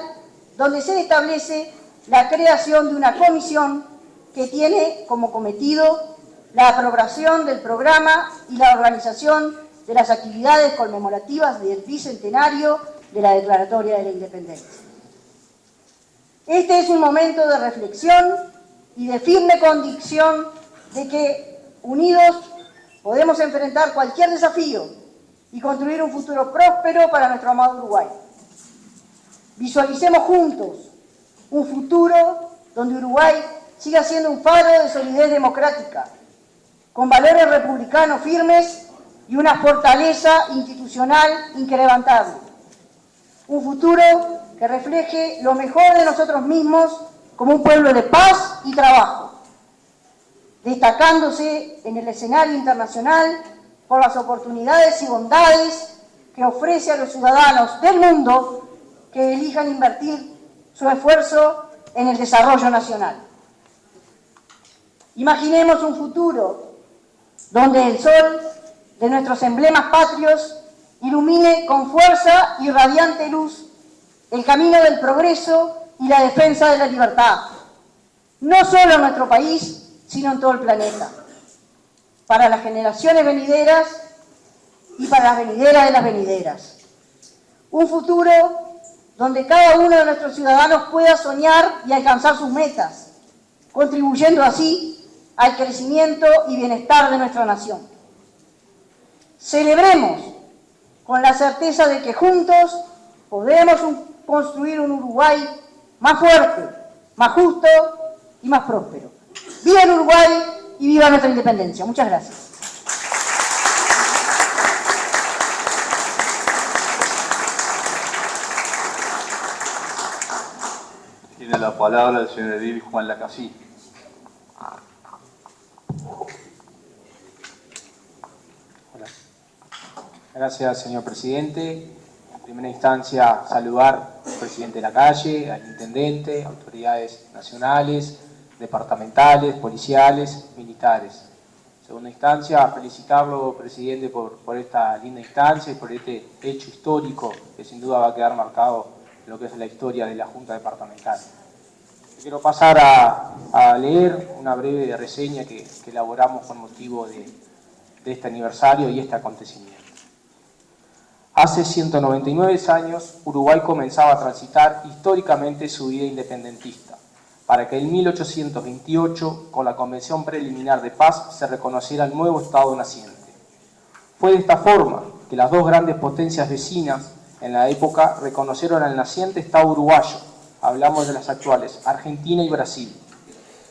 donde se establece la creación de una comisión que tiene como cometido la aprobación del programa y la organización de las actividades conmemorativas del bicentenario de la Declaratoria de la Independencia. Este es un momento de reflexión y de firme convicción de que, unidos, podemos enfrentar cualquier desafío y construir un futuro próspero para nuestro amado Uruguay. Visualicemos juntos un futuro donde Uruguay siga siendo un faro de solidez democrática, con valores republicanos firmes y una fortaleza institucional inquebrantable. Un futuro que refleje lo mejor de nosotros mismos como un pueblo de paz y trabajo, destacándose en el escenario internacional por las oportunidades y bondades que ofrece a los ciudadanos del mundo que elijan invertir su esfuerzo en el desarrollo nacional. Imaginemos un futuro donde el sol de nuestros emblemas patrios ilumine con fuerza y radiante luz el camino del progreso y la defensa de la libertad. no solo en nuestro país, sino en todo el planeta, para las generaciones venideras y para las venideras de las venideras. Un futuro donde cada uno de nuestros ciudadanos pueda soñar y alcanzar sus metas, contribuyendo así al crecimiento y bienestar de nuestra nación. Celebremos con la certeza de que juntos podemos construir un Uruguay más fuerte, más justo y más próspero. ¡Viva el Uruguay y viva nuestra independencia! Muchas gracias. Tiene la palabra el señor edil Juan Lacasí. Gracias, señor presidente. En primera instancia, saludar al presidente Lacalle, al intendente, autoridades nacionales, departamentales, policiales, militares. En segunda instancia, felicitarlo, presidente, por esta linda instancia y por este hecho histórico que sin duda va a quedar marcado en lo que es la historia de la Junta Departamental. Quiero pasar a leer una breve reseña que elaboramos con motivo de este aniversario y este acontecimiento. Hace 199 años, Uruguay comenzaba a transitar históricamente su vida independentista, para que en 1828, con la Convención Preliminar de Paz, se reconociera el nuevo Estado naciente. Fue de esta forma que las dos grandes potencias vecinas en la época reconocieron al naciente Estado uruguayo, hablamos de las actuales Argentina y Brasil.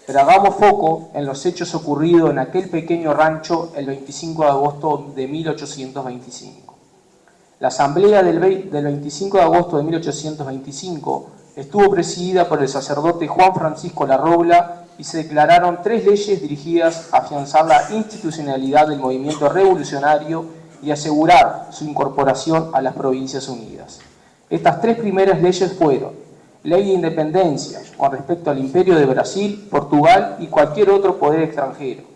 Pero hagamos foco en los hechos ocurridos en aquel pequeño rancho el 25 de agosto de 1825. La asamblea del 25 de agosto de 1825 estuvo presidida por el sacerdote Juan Francisco Larrobla y se declararon 3 leyes dirigidas a afianzar la institucionalidad del movimiento revolucionario y asegurar su incorporación a las Provincias Unidas. Estas 3 primeras leyes fueron: Ley de Independencia con respecto al Imperio de Brasil, Portugal y cualquier otro poder extranjero.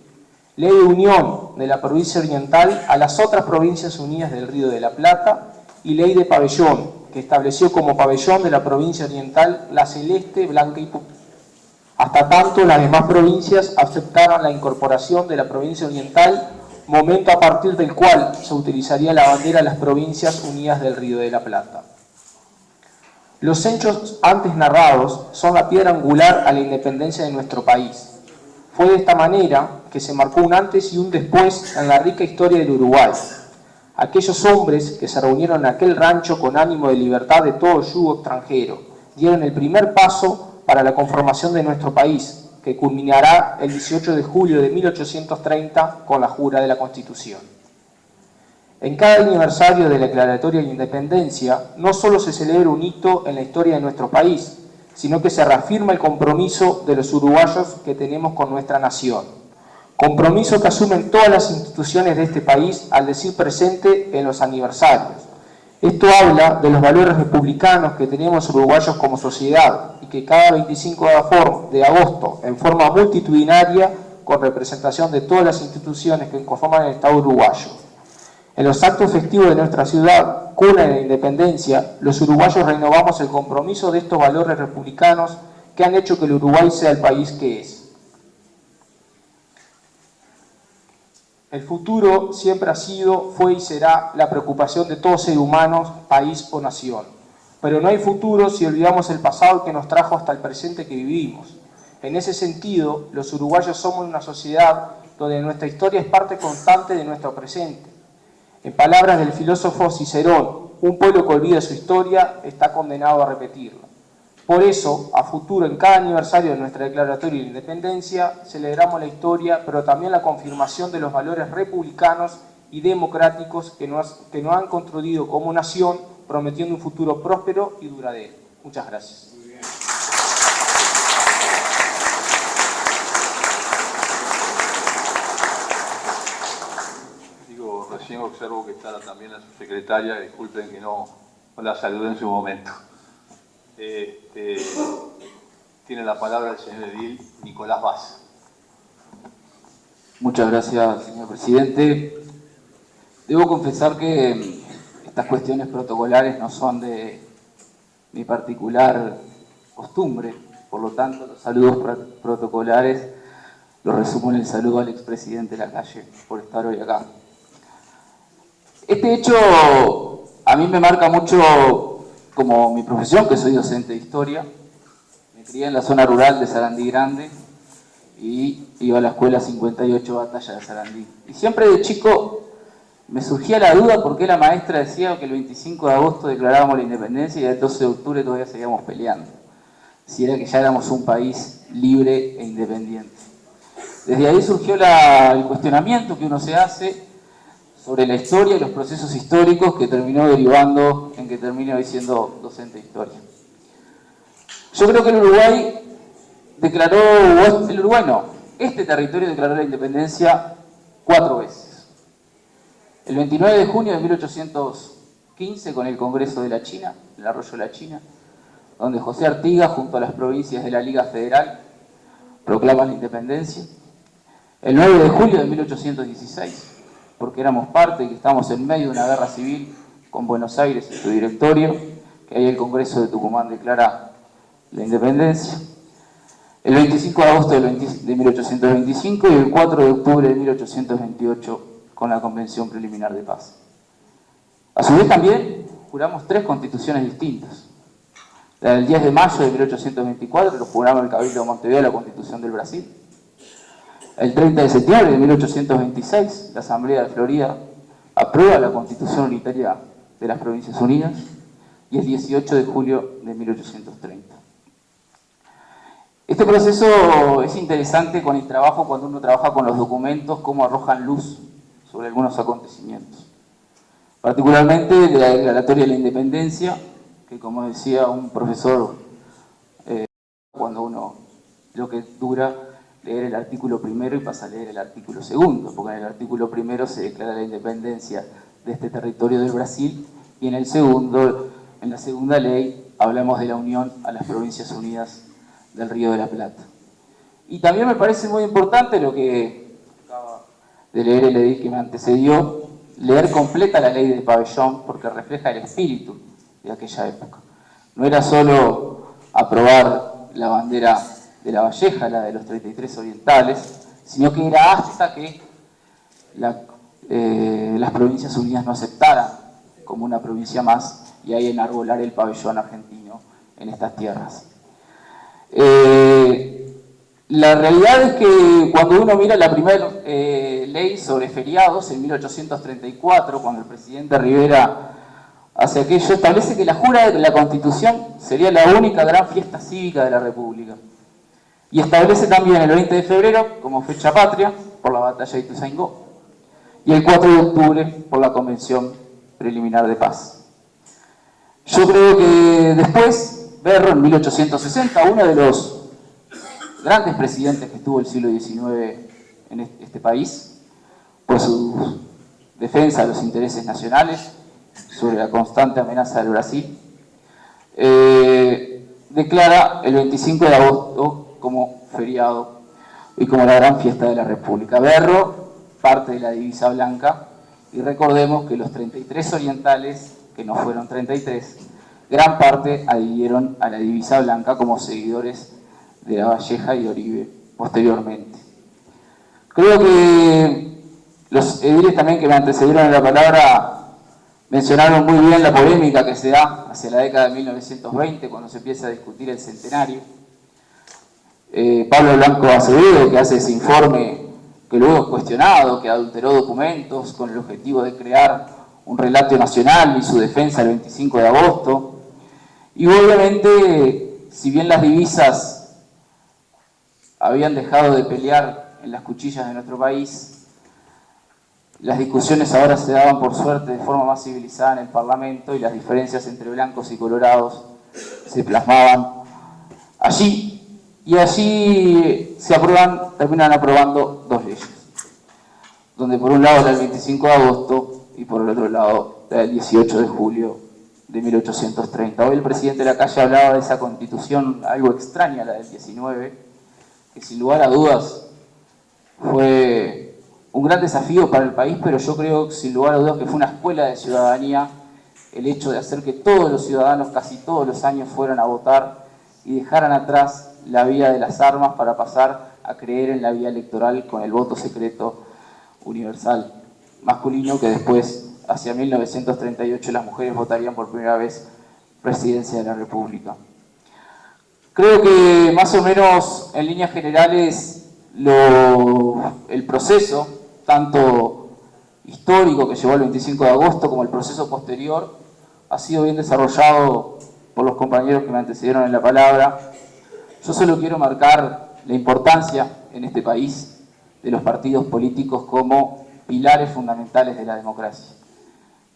Ley de Unión de la Provincia Oriental a las otras Provincias Unidas del Río de la Plata y Ley de Pabellón, que estableció como pabellón de la Provincia Oriental la celeste, blanca y púrpura. Hasta tanto, las demás provincias aceptaron la incorporación de la Provincia Oriental, momento a partir del cual se utilizaría la bandera de las Provincias Unidas del Río de la Plata. Los hechos antes narrados son la piedra angular a la independencia de nuestro país. Fue de esta manera que se marcó un antes y un después en la rica historia del Uruguay. Aquellos hombres que se reunieron en aquel rancho con ánimo de libertad de todo yugo extranjero dieron el primer paso para la conformación de nuestro país, que culminará el 18 de julio de 1830 con la jura de la Constitución. En cada aniversario de la Declaratoria de la Independencia, no solo se celebra un hito en la historia de nuestro país, sino que se reafirma el compromiso de los uruguayos que tenemos con nuestra nación. Compromiso que asumen todas las instituciones de este país al decir presente en los aniversarios. Esto habla de los valores republicanos que tenemos uruguayos como sociedad y que cada 25 de agosto, en forma multitudinaria, con representación de todas las instituciones que conforman el Estado uruguayo. En los actos festivos de nuestra ciudad, cuna de la independencia, los uruguayos renovamos el compromiso de estos valores republicanos que han hecho que el Uruguay sea el país que es. El futuro siempre ha sido, fue y será la preocupación de todo ser humano, país o nación. Pero no hay futuro si olvidamos el pasado que nos trajo hasta el presente que vivimos. En ese sentido, los uruguayos somos una sociedad donde nuestra historia es parte constante de nuestro presente. En palabras del filósofo Cicerón, un pueblo que olvida su historia está condenado a repetirla. Por eso, a futuro, en cada aniversario de nuestra Declaratoria de Independencia, celebramos la historia, pero también la confirmación de los valores republicanos y democráticos que nos han construido como nación, prometiendo un futuro próspero y duradero. Muchas gracias. Recién observo que está también la subsecretaria, disculpen que no la saludé en su momento. Tiene la palabra el señor edil Nicolás Vaz. Muchas gracias, señor presidente. Debo confesar que estas cuestiones protocolares no son de mi particular costumbre. Por lo tanto, los saludos protocolares los resumo en el saludo al expresidente Lacalle por estar hoy acá. Este hecho a mí me marca mucho como mi profesión, que soy docente de historia. Me crié en la zona rural de Sarandí Grande y iba a la escuela 58 Batalla de Sarandí. Y siempre de chico me surgía la duda por qué la maestra decía que el 25 de agosto declarábamos la independencia y el 12 de octubre todavía seguíamos peleando. Si era que ya éramos un país libre e independiente. Desde ahí surgió el cuestionamiento que uno se hace sobre la historia y los procesos históricos, que terminó derivando en que termine hoy siendo docente de historia. Yo creo que el Uruguay este territorio declaró la independencia 4 veces. El 29 de junio de 1815 con el Congreso de la China, el Arroyo de la China, donde José Artigas, junto a las provincias de la Liga Federal, proclaman la independencia. El 9 de julio de 1816, porque éramos parte y que estamos en medio de una guerra civil con Buenos Aires y su directorio, que ahí el Congreso de Tucumán declara la independencia. El 25 de agosto de 1825 y el 4 de octubre de 1828 con la Convención Preliminar de Paz. A su vez también juramos 3 constituciones distintas. La del 10 de mayo de 1824 lo juramos el Cabildo de Montevideo, la Constitución del Brasil. El 30 de septiembre de 1826, la Asamblea de Florida aprueba la Constitución Unitaria de las Provincias Unidas, y el 18 de julio de 1830. Este proceso es interesante con el trabajo, cuando uno trabaja con los documentos, cómo arrojan luz sobre algunos acontecimientos. Particularmente de la Declaratoria de la Independencia, que como decía un profesor, cuando uno lo que dura leer el artículo primero y pasa a leer el artículo segundo, porque en el artículo primero se declara la independencia de este territorio del Brasil, y en el segundo, en la segunda ley, hablamos de la unión a las Provincias Unidas del Río de la Plata. Y también me parece muy importante lo que acaba de leer el edil que me antecedió, leer completa la ley del pabellón, porque refleja el espíritu de aquella época. No era solo aprobar la bandera de La Valleja, la de los 33 orientales, sino que era hasta que las Provincias Unidas no aceptaran como una provincia más, y ahí enarbolar el pabellón argentino en estas tierras. La realidad es que cuando uno mira la primera ley sobre feriados en 1834, cuando el presidente Rivera hace aquello, establece que la jura de la Constitución sería la única gran fiesta cívica de la República. Y establece también el 20 de febrero como fecha patria por la batalla de Ituzaingó y el 4 de octubre por la Convención Preliminar de Paz. Yo creo que después, Berro en 1860, uno de los grandes presidentes que tuvo el siglo XIX en este país, por su defensa de los intereses nacionales sobre la constante amenaza del Brasil, declara el 25 de agosto como feriado y como la gran fiesta de la República. Berro parte de la divisa blanca, y recordemos que los 33 orientales, que no fueron 33, gran parte adhirieron a la divisa blanca como seguidores de La Valleja y Oribe posteriormente. Creo que los ediles también que me antecedieron en la palabra mencionaron muy bien la polémica que se da hacia la década de 1920, cuando se empieza a discutir el centenario. Pablo Blanco Acevedo, que hace ese informe que luego es cuestionado, que adulteró documentos con el objetivo de crear un relato nacional y su defensa el 25 de agosto. Y obviamente, si bien las divisas habían dejado de pelear en las cuchillas de nuestro país, las discusiones ahora se daban, por suerte, de forma más civilizada en el Parlamento, y las diferencias entre blancos y colorados se plasmaban allí. Y allí terminan aprobando 2 leyes, donde por un lado la del 25 de agosto y por el otro lado la del 18 de julio de 1830. Hoy el presidente Lacalle hablaba de esa constitución algo extraña, la del 19, que sin lugar a dudas fue un gran desafío para el país, pero yo creo sin lugar a dudas que fue una escuela de ciudadanía el hecho de hacer que todos los ciudadanos casi todos los años fueran a votar y dejaran atrás la vía de las armas para pasar a creer en la vía electoral con el voto secreto universal masculino, que después, hacia 1938, las mujeres votarían por primera vez presidencia de la República. Creo que más o menos en líneas generales el proceso, tanto histórico que llevó al 25 de agosto como el proceso posterior, ha sido bien desarrollado por los compañeros que me antecedieron en la palabra. Yo solo quiero marcar la importancia en este país de los partidos políticos como pilares fundamentales de la democracia,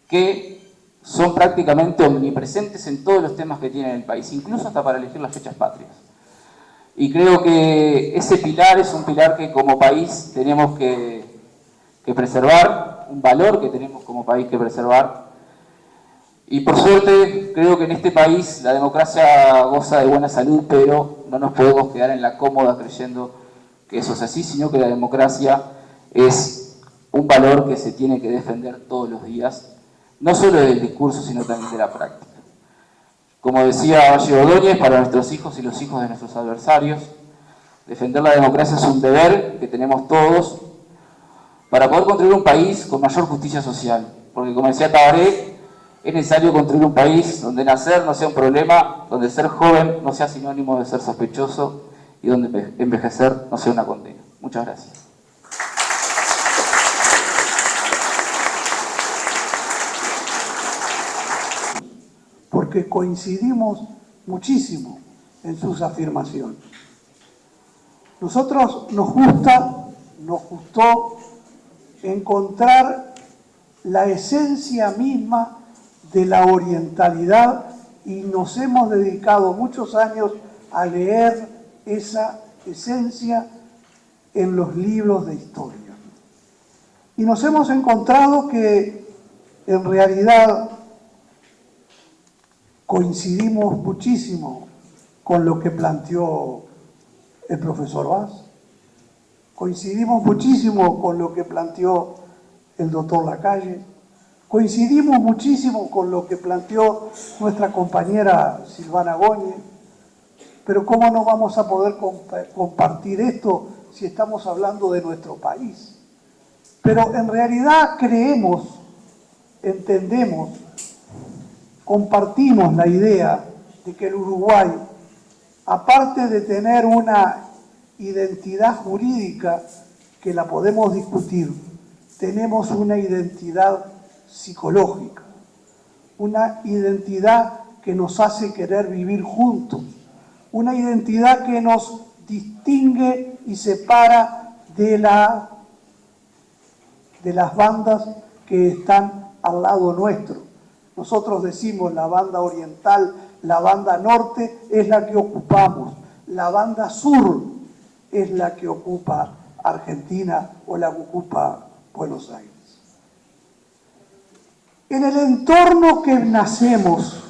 que son prácticamente omnipresentes en todos los temas que tiene el país, incluso hasta para elegir las fechas patrias. Y creo que ese pilar es un pilar que como país tenemos que preservar, un valor que tenemos como país que preservar. Y por suerte, creo que en este país la democracia goza de buena salud, pero no nos podemos quedar en la cómoda creyendo que eso es así, sino que la democracia es un valor que se tiene que defender todos los días, no solo del discurso, sino también de la práctica. Como decía Valle Ordóñez, para nuestros hijos y los hijos de nuestros adversarios, defender la democracia es un deber que tenemos todos para poder construir un país con mayor justicia social. Porque, como decía Tabaré, es necesario construir un país donde nacer no sea un problema, donde ser joven no sea sinónimo de ser sospechoso y donde envejecer no sea una condena. Muchas gracias. Porque coincidimos muchísimo en sus afirmaciones. Nosotros nos gustó encontrar la esencia misma de la orientalidad y nos hemos dedicado muchos años a leer esa esencia en los libros de historia. Y nos hemos encontrado que en realidad coincidimos muchísimo con lo que planteó el profesor Vaz, coincidimos muchísimo con lo que planteó el doctor Lacalle, coincidimos muchísimo con lo que planteó nuestra compañera Silvana Góñez, pero ¿cómo no vamos a poder compartir esto si estamos hablando de nuestro país? Pero en realidad creemos, entendemos, compartimos la idea de que el Uruguay, aparte de tener una identidad jurídica que la podemos discutir, tenemos una identidad psicológica, una identidad que nos hace querer vivir juntos, una identidad que nos distingue y separa de las bandas que están al lado nuestro. Nosotros decimos la banda oriental, la banda norte es la que ocupamos, la banda sur es la que ocupa Argentina o la que ocupa Buenos Aires. En el entorno que nacemos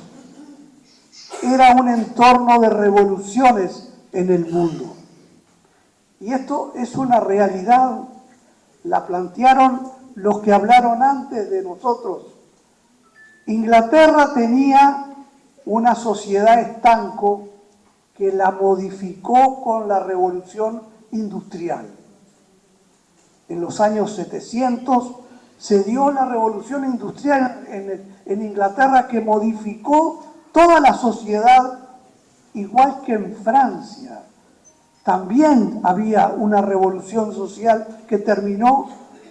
era un entorno de revoluciones en el mundo. Y esto es una realidad, la plantearon los que hablaron antes de nosotros. Inglaterra tenía una sociedad estanco que la modificó con la revolución industrial. En los años 700 se dio la revolución industrial en Inglaterra que modificó toda la sociedad, igual que en Francia. También había una revolución social que terminó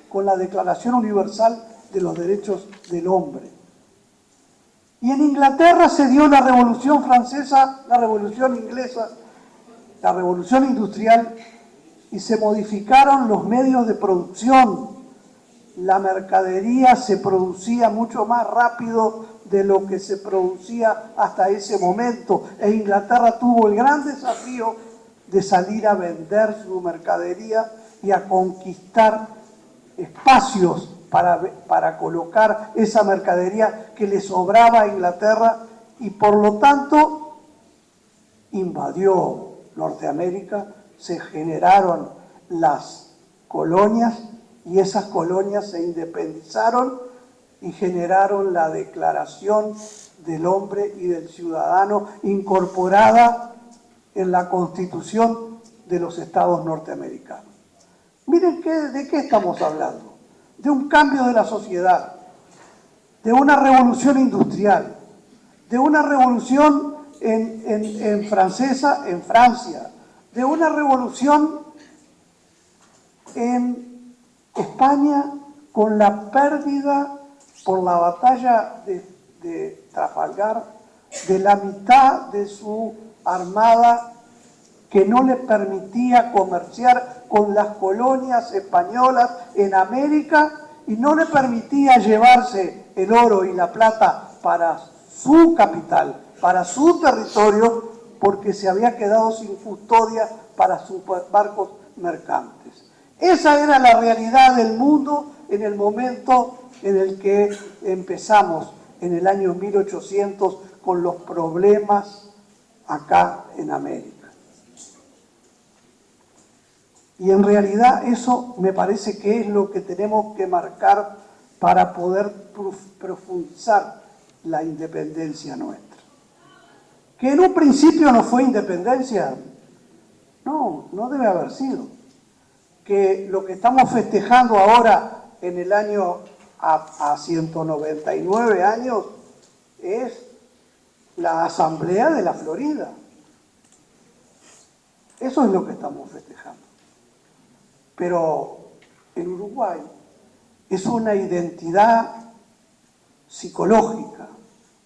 con la Declaración Universal de los Derechos del Hombre. Y en Inglaterra se dio la Revolución Francesa, la Revolución Inglesa, la Revolución Industrial, y se modificaron los medios de producción. La mercadería se producía mucho más rápido de lo que se producía hasta ese momento. E Inglaterra tuvo el gran desafío de salir a vender su mercadería y a conquistar espacios para colocar esa mercadería que le sobraba a Inglaterra y por lo tanto invadió Norteamérica, se generaron las colonias y esas colonias se independizaron y generaron la Declaración del Hombre y del Ciudadano incorporada en la Constitución de los Estados norteamericanos. Miren de qué estamos hablando. De un cambio de la sociedad, de una revolución industrial, de una revolución francesa en Francia, de una revolución en España con la pérdida por la batalla de Trafalgar de la mitad de su armada, que no le permitía comerciar con las colonias españolas en América y no le permitía llevarse el oro y la plata para su capital, para su territorio, porque se había quedado sin custodia para sus barcos mercantes. Esa era la realidad del mundo en el momento en el que empezamos, en el año 1800, con los problemas acá en América. Y en realidad eso me parece que es lo que tenemos que marcar para poder profundizar la independencia nuestra. Que en un principio no fue independencia, no debe haber sido. Que lo que estamos festejando ahora en el año a 199 años es la Asamblea de la Florida. Eso es lo que estamos festejando. Pero el Uruguay es una identidad psicológica,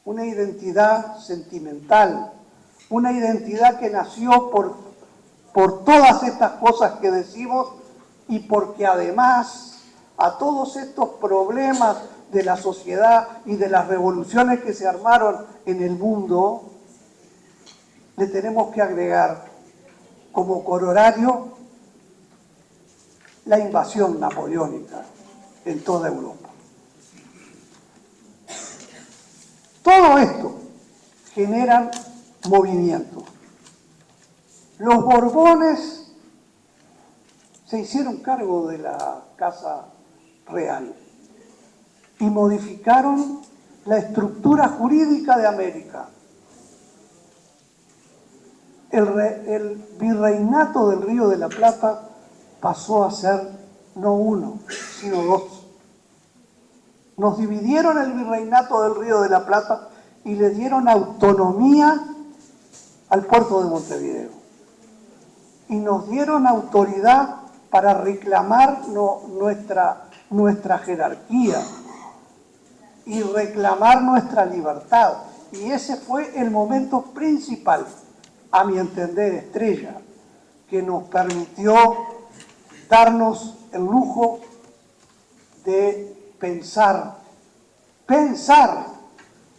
una identidad sentimental, una identidad que nació por todas estas cosas que decimos y porque además a todos estos problemas de la sociedad y de las revoluciones que se armaron en el mundo, le tenemos que agregar como corolario la invasión napoleónica en toda Europa. Todo esto genera movimiento. Los Borbones se hicieron cargo de la Casa Real y modificaron la estructura jurídica de América. El virreinato del Río de la Plata pasó a ser no uno, sino dos. Nos dividieron el virreinato del Río de la Plata y le dieron autonomía al puerto de Montevideo. Y nos dieron autoridad para reclamar nuestra jerarquía y reclamar nuestra libertad. Y ese fue el momento principal, a mi entender, estrella, que nos permitió darnos el lujo de pensar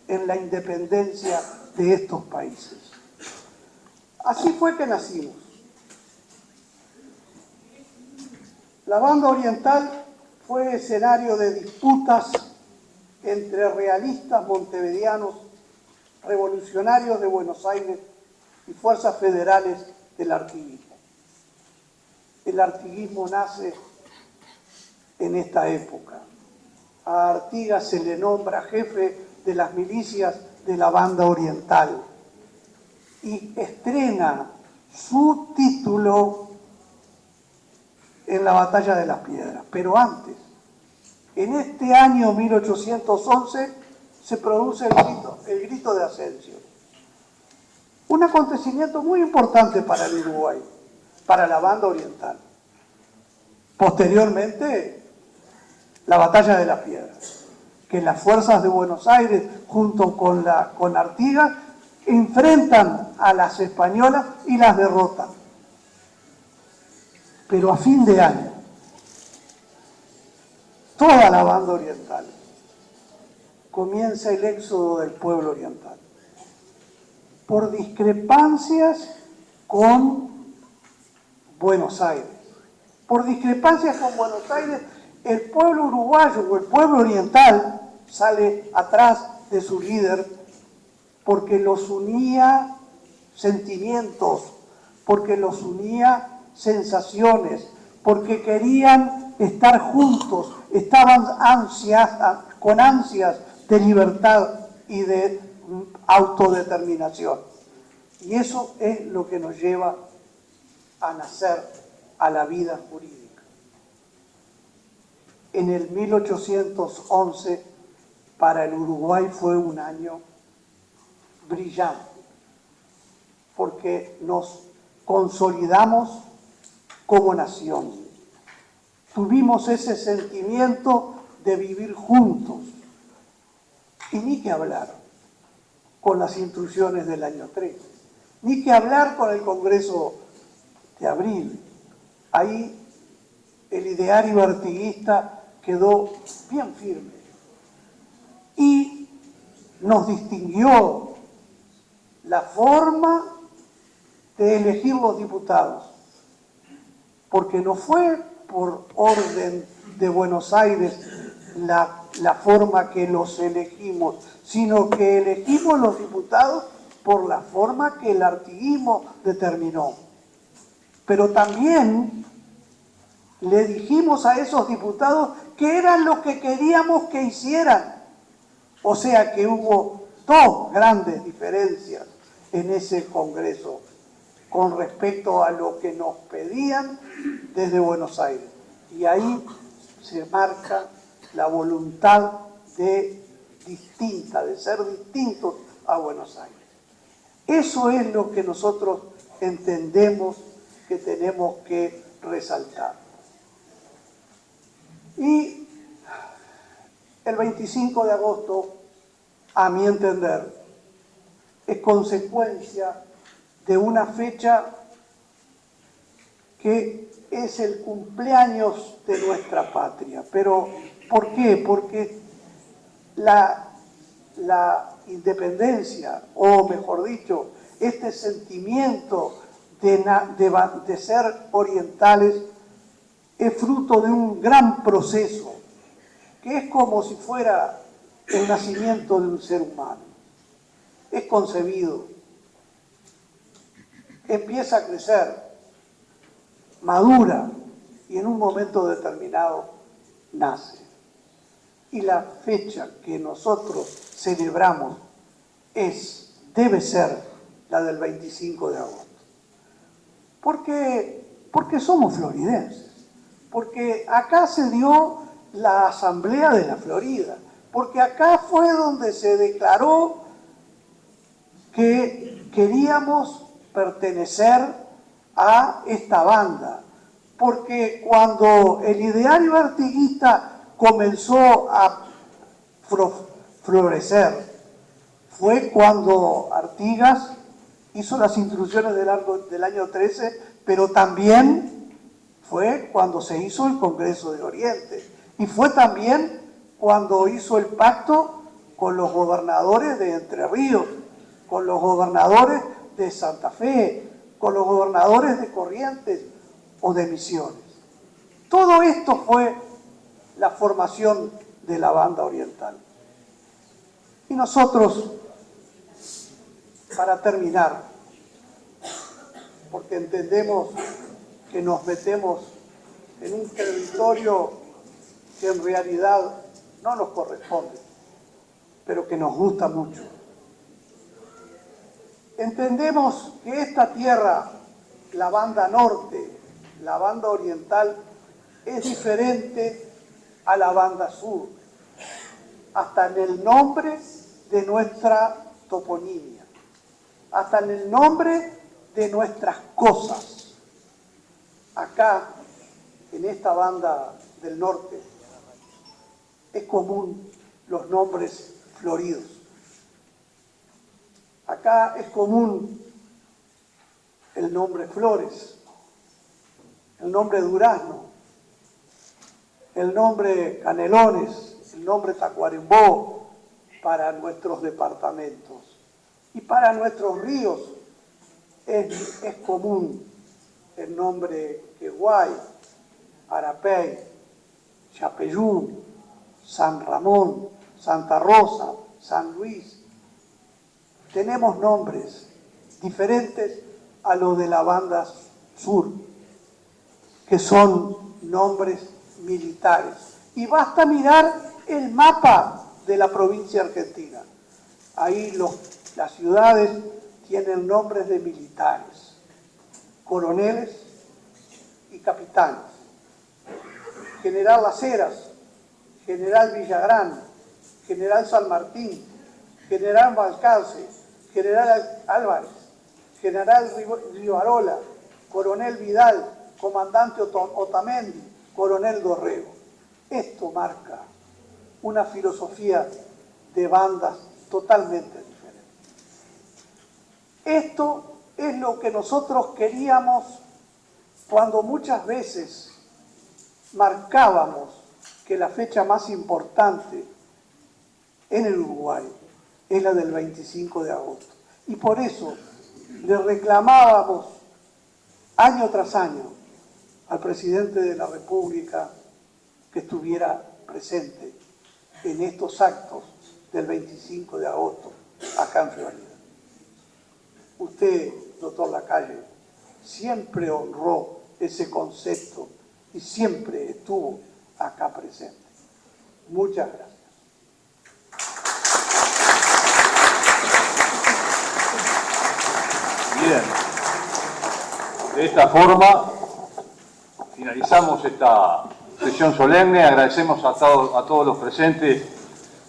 en la independencia de estos países. Así fue que nacimos. La banda oriental fue escenario de disputas entre realistas montevideanos, revolucionarios de Buenos Aires y fuerzas federales del artiguismo. El artiguismo nace en esta época. A Artigas se le nombra jefe de las milicias de la banda oriental y estrena su título en la Batalla de las Piedras. Pero antes, en este año 1811, se produce el grito de Ascensión. Un acontecimiento muy importante para el Uruguay, para la banda oriental. Posteriormente, la Batalla de las Piedras, que las fuerzas de Buenos Aires, junto con Artigas, enfrentan a las españolas y las derrotan. Pero a fin de año, toda la banda oriental comienza el éxodo del pueblo oriental por discrepancias con Buenos Aires. Por discrepancias con Buenos Aires, el pueblo uruguayo o el pueblo oriental sale atrás de su líder porque los unía sentimientos, porque los unía sensaciones, porque querían estar juntos, estaban con ansias de libertad y de autodeterminación. Y eso es lo que nos lleva a nacer a la vida jurídica. En el 1811, para el Uruguay fue un año brillante, porque nos consolidamos como nación. Tuvimos ese sentimiento de vivir juntos. Y ni que hablar con las instrucciones del año 13, ni que hablar con el Congreso de abril. Ahí el ideario artiguista quedó bien firme y nos distinguió la forma de elegir los diputados, porque no fue por orden de Buenos Aires la forma que los elegimos, sino que elegimos los diputados por la forma que el artiguismo determinó. Pero también le dijimos a esos diputados que eran lo que queríamos que hicieran. O sea que hubo dos grandes diferencias en ese Congreso con respecto a lo que nos pedían desde Buenos Aires. Y ahí se marca la voluntad de ser distintos a Buenos Aires. Eso es lo que nosotros entendemos que tenemos que resaltar. Y el 25 de agosto, a mi entender, es consecuencia de una fecha que es el cumpleaños de nuestra patria. Pero, ¿por qué? Porque la independencia, o mejor dicho, este sentimiento de ser orientales es fruto de un gran proceso, que es como si fuera el nacimiento de un ser humano. Es concebido, empieza a crecer, madura y en un momento determinado nace. Y la fecha que nosotros celebramos debe ser la del 25 de agosto. Porque somos floridenses, porque acá se dio la Asamblea de la Florida, porque acá fue donde se declaró que queríamos pertenecer a esta banda, porque cuando el ideario artiguista comenzó a florecer, fue cuando Artigas hizo las instrucciones del año 13, pero también fue cuando se hizo el Congreso de Oriente, y fue también cuando hizo el pacto con los gobernadores de Entre Ríos, con los gobernadores de Santa Fe, con los gobernadores de Corrientes o de Misiones. Todo esto fue la formación de la banda oriental. Y nosotros, para terminar, porque entendemos que nos metemos en un territorio que en realidad no nos corresponde, pero que nos gusta mucho. Entendemos que esta tierra, la banda norte, la banda oriental, es diferente a la banda sur, hasta en el nombre de nuestra toponimia, hasta en el nombre de nuestras cosas. Acá, en esta banda del norte, es común los nombres floridos. Acá es común el nombre Flores, el nombre Durazno, el nombre Canelones, el nombre Tacuarembó para nuestros departamentos. Y para nuestros ríos es común el nombre Queguay, Arapey, Chapeyú, San Ramón, Santa Rosa, San Luis. Tenemos nombres diferentes a los de la banda sur, que son nombres militares. Y basta mirar el mapa de la provincia argentina. Ahí las ciudades tienen nombres de militares, coroneles y capitanes. General Las Heras, General Villagrán, General San Martín, General Balcarce, General Álvarez, General Rivarola, Coronel Vidal, Comandante Otamendi, Coronel Dorrego. Esto marca una filosofía de bandas totalmente diferente. Esto es lo que nosotros queríamos cuando muchas veces marcábamos que la fecha más importante en el Uruguay es la del 25 de agosto. Y por eso le reclamábamos año tras año al presidente de la República que estuviera presente en estos actos del 25 de agosto acá en Florida. Usted, doctor Lacalle, siempre honró ese concepto y siempre estuvo acá presente. Muchas gracias. Bien, de esta forma finalizamos esta sesión solemne. Agradecemos a todos los presentes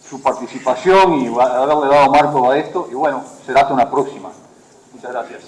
su participación y haberle dado marco a esto. Y bueno, será hasta una próxima. Muchas gracias.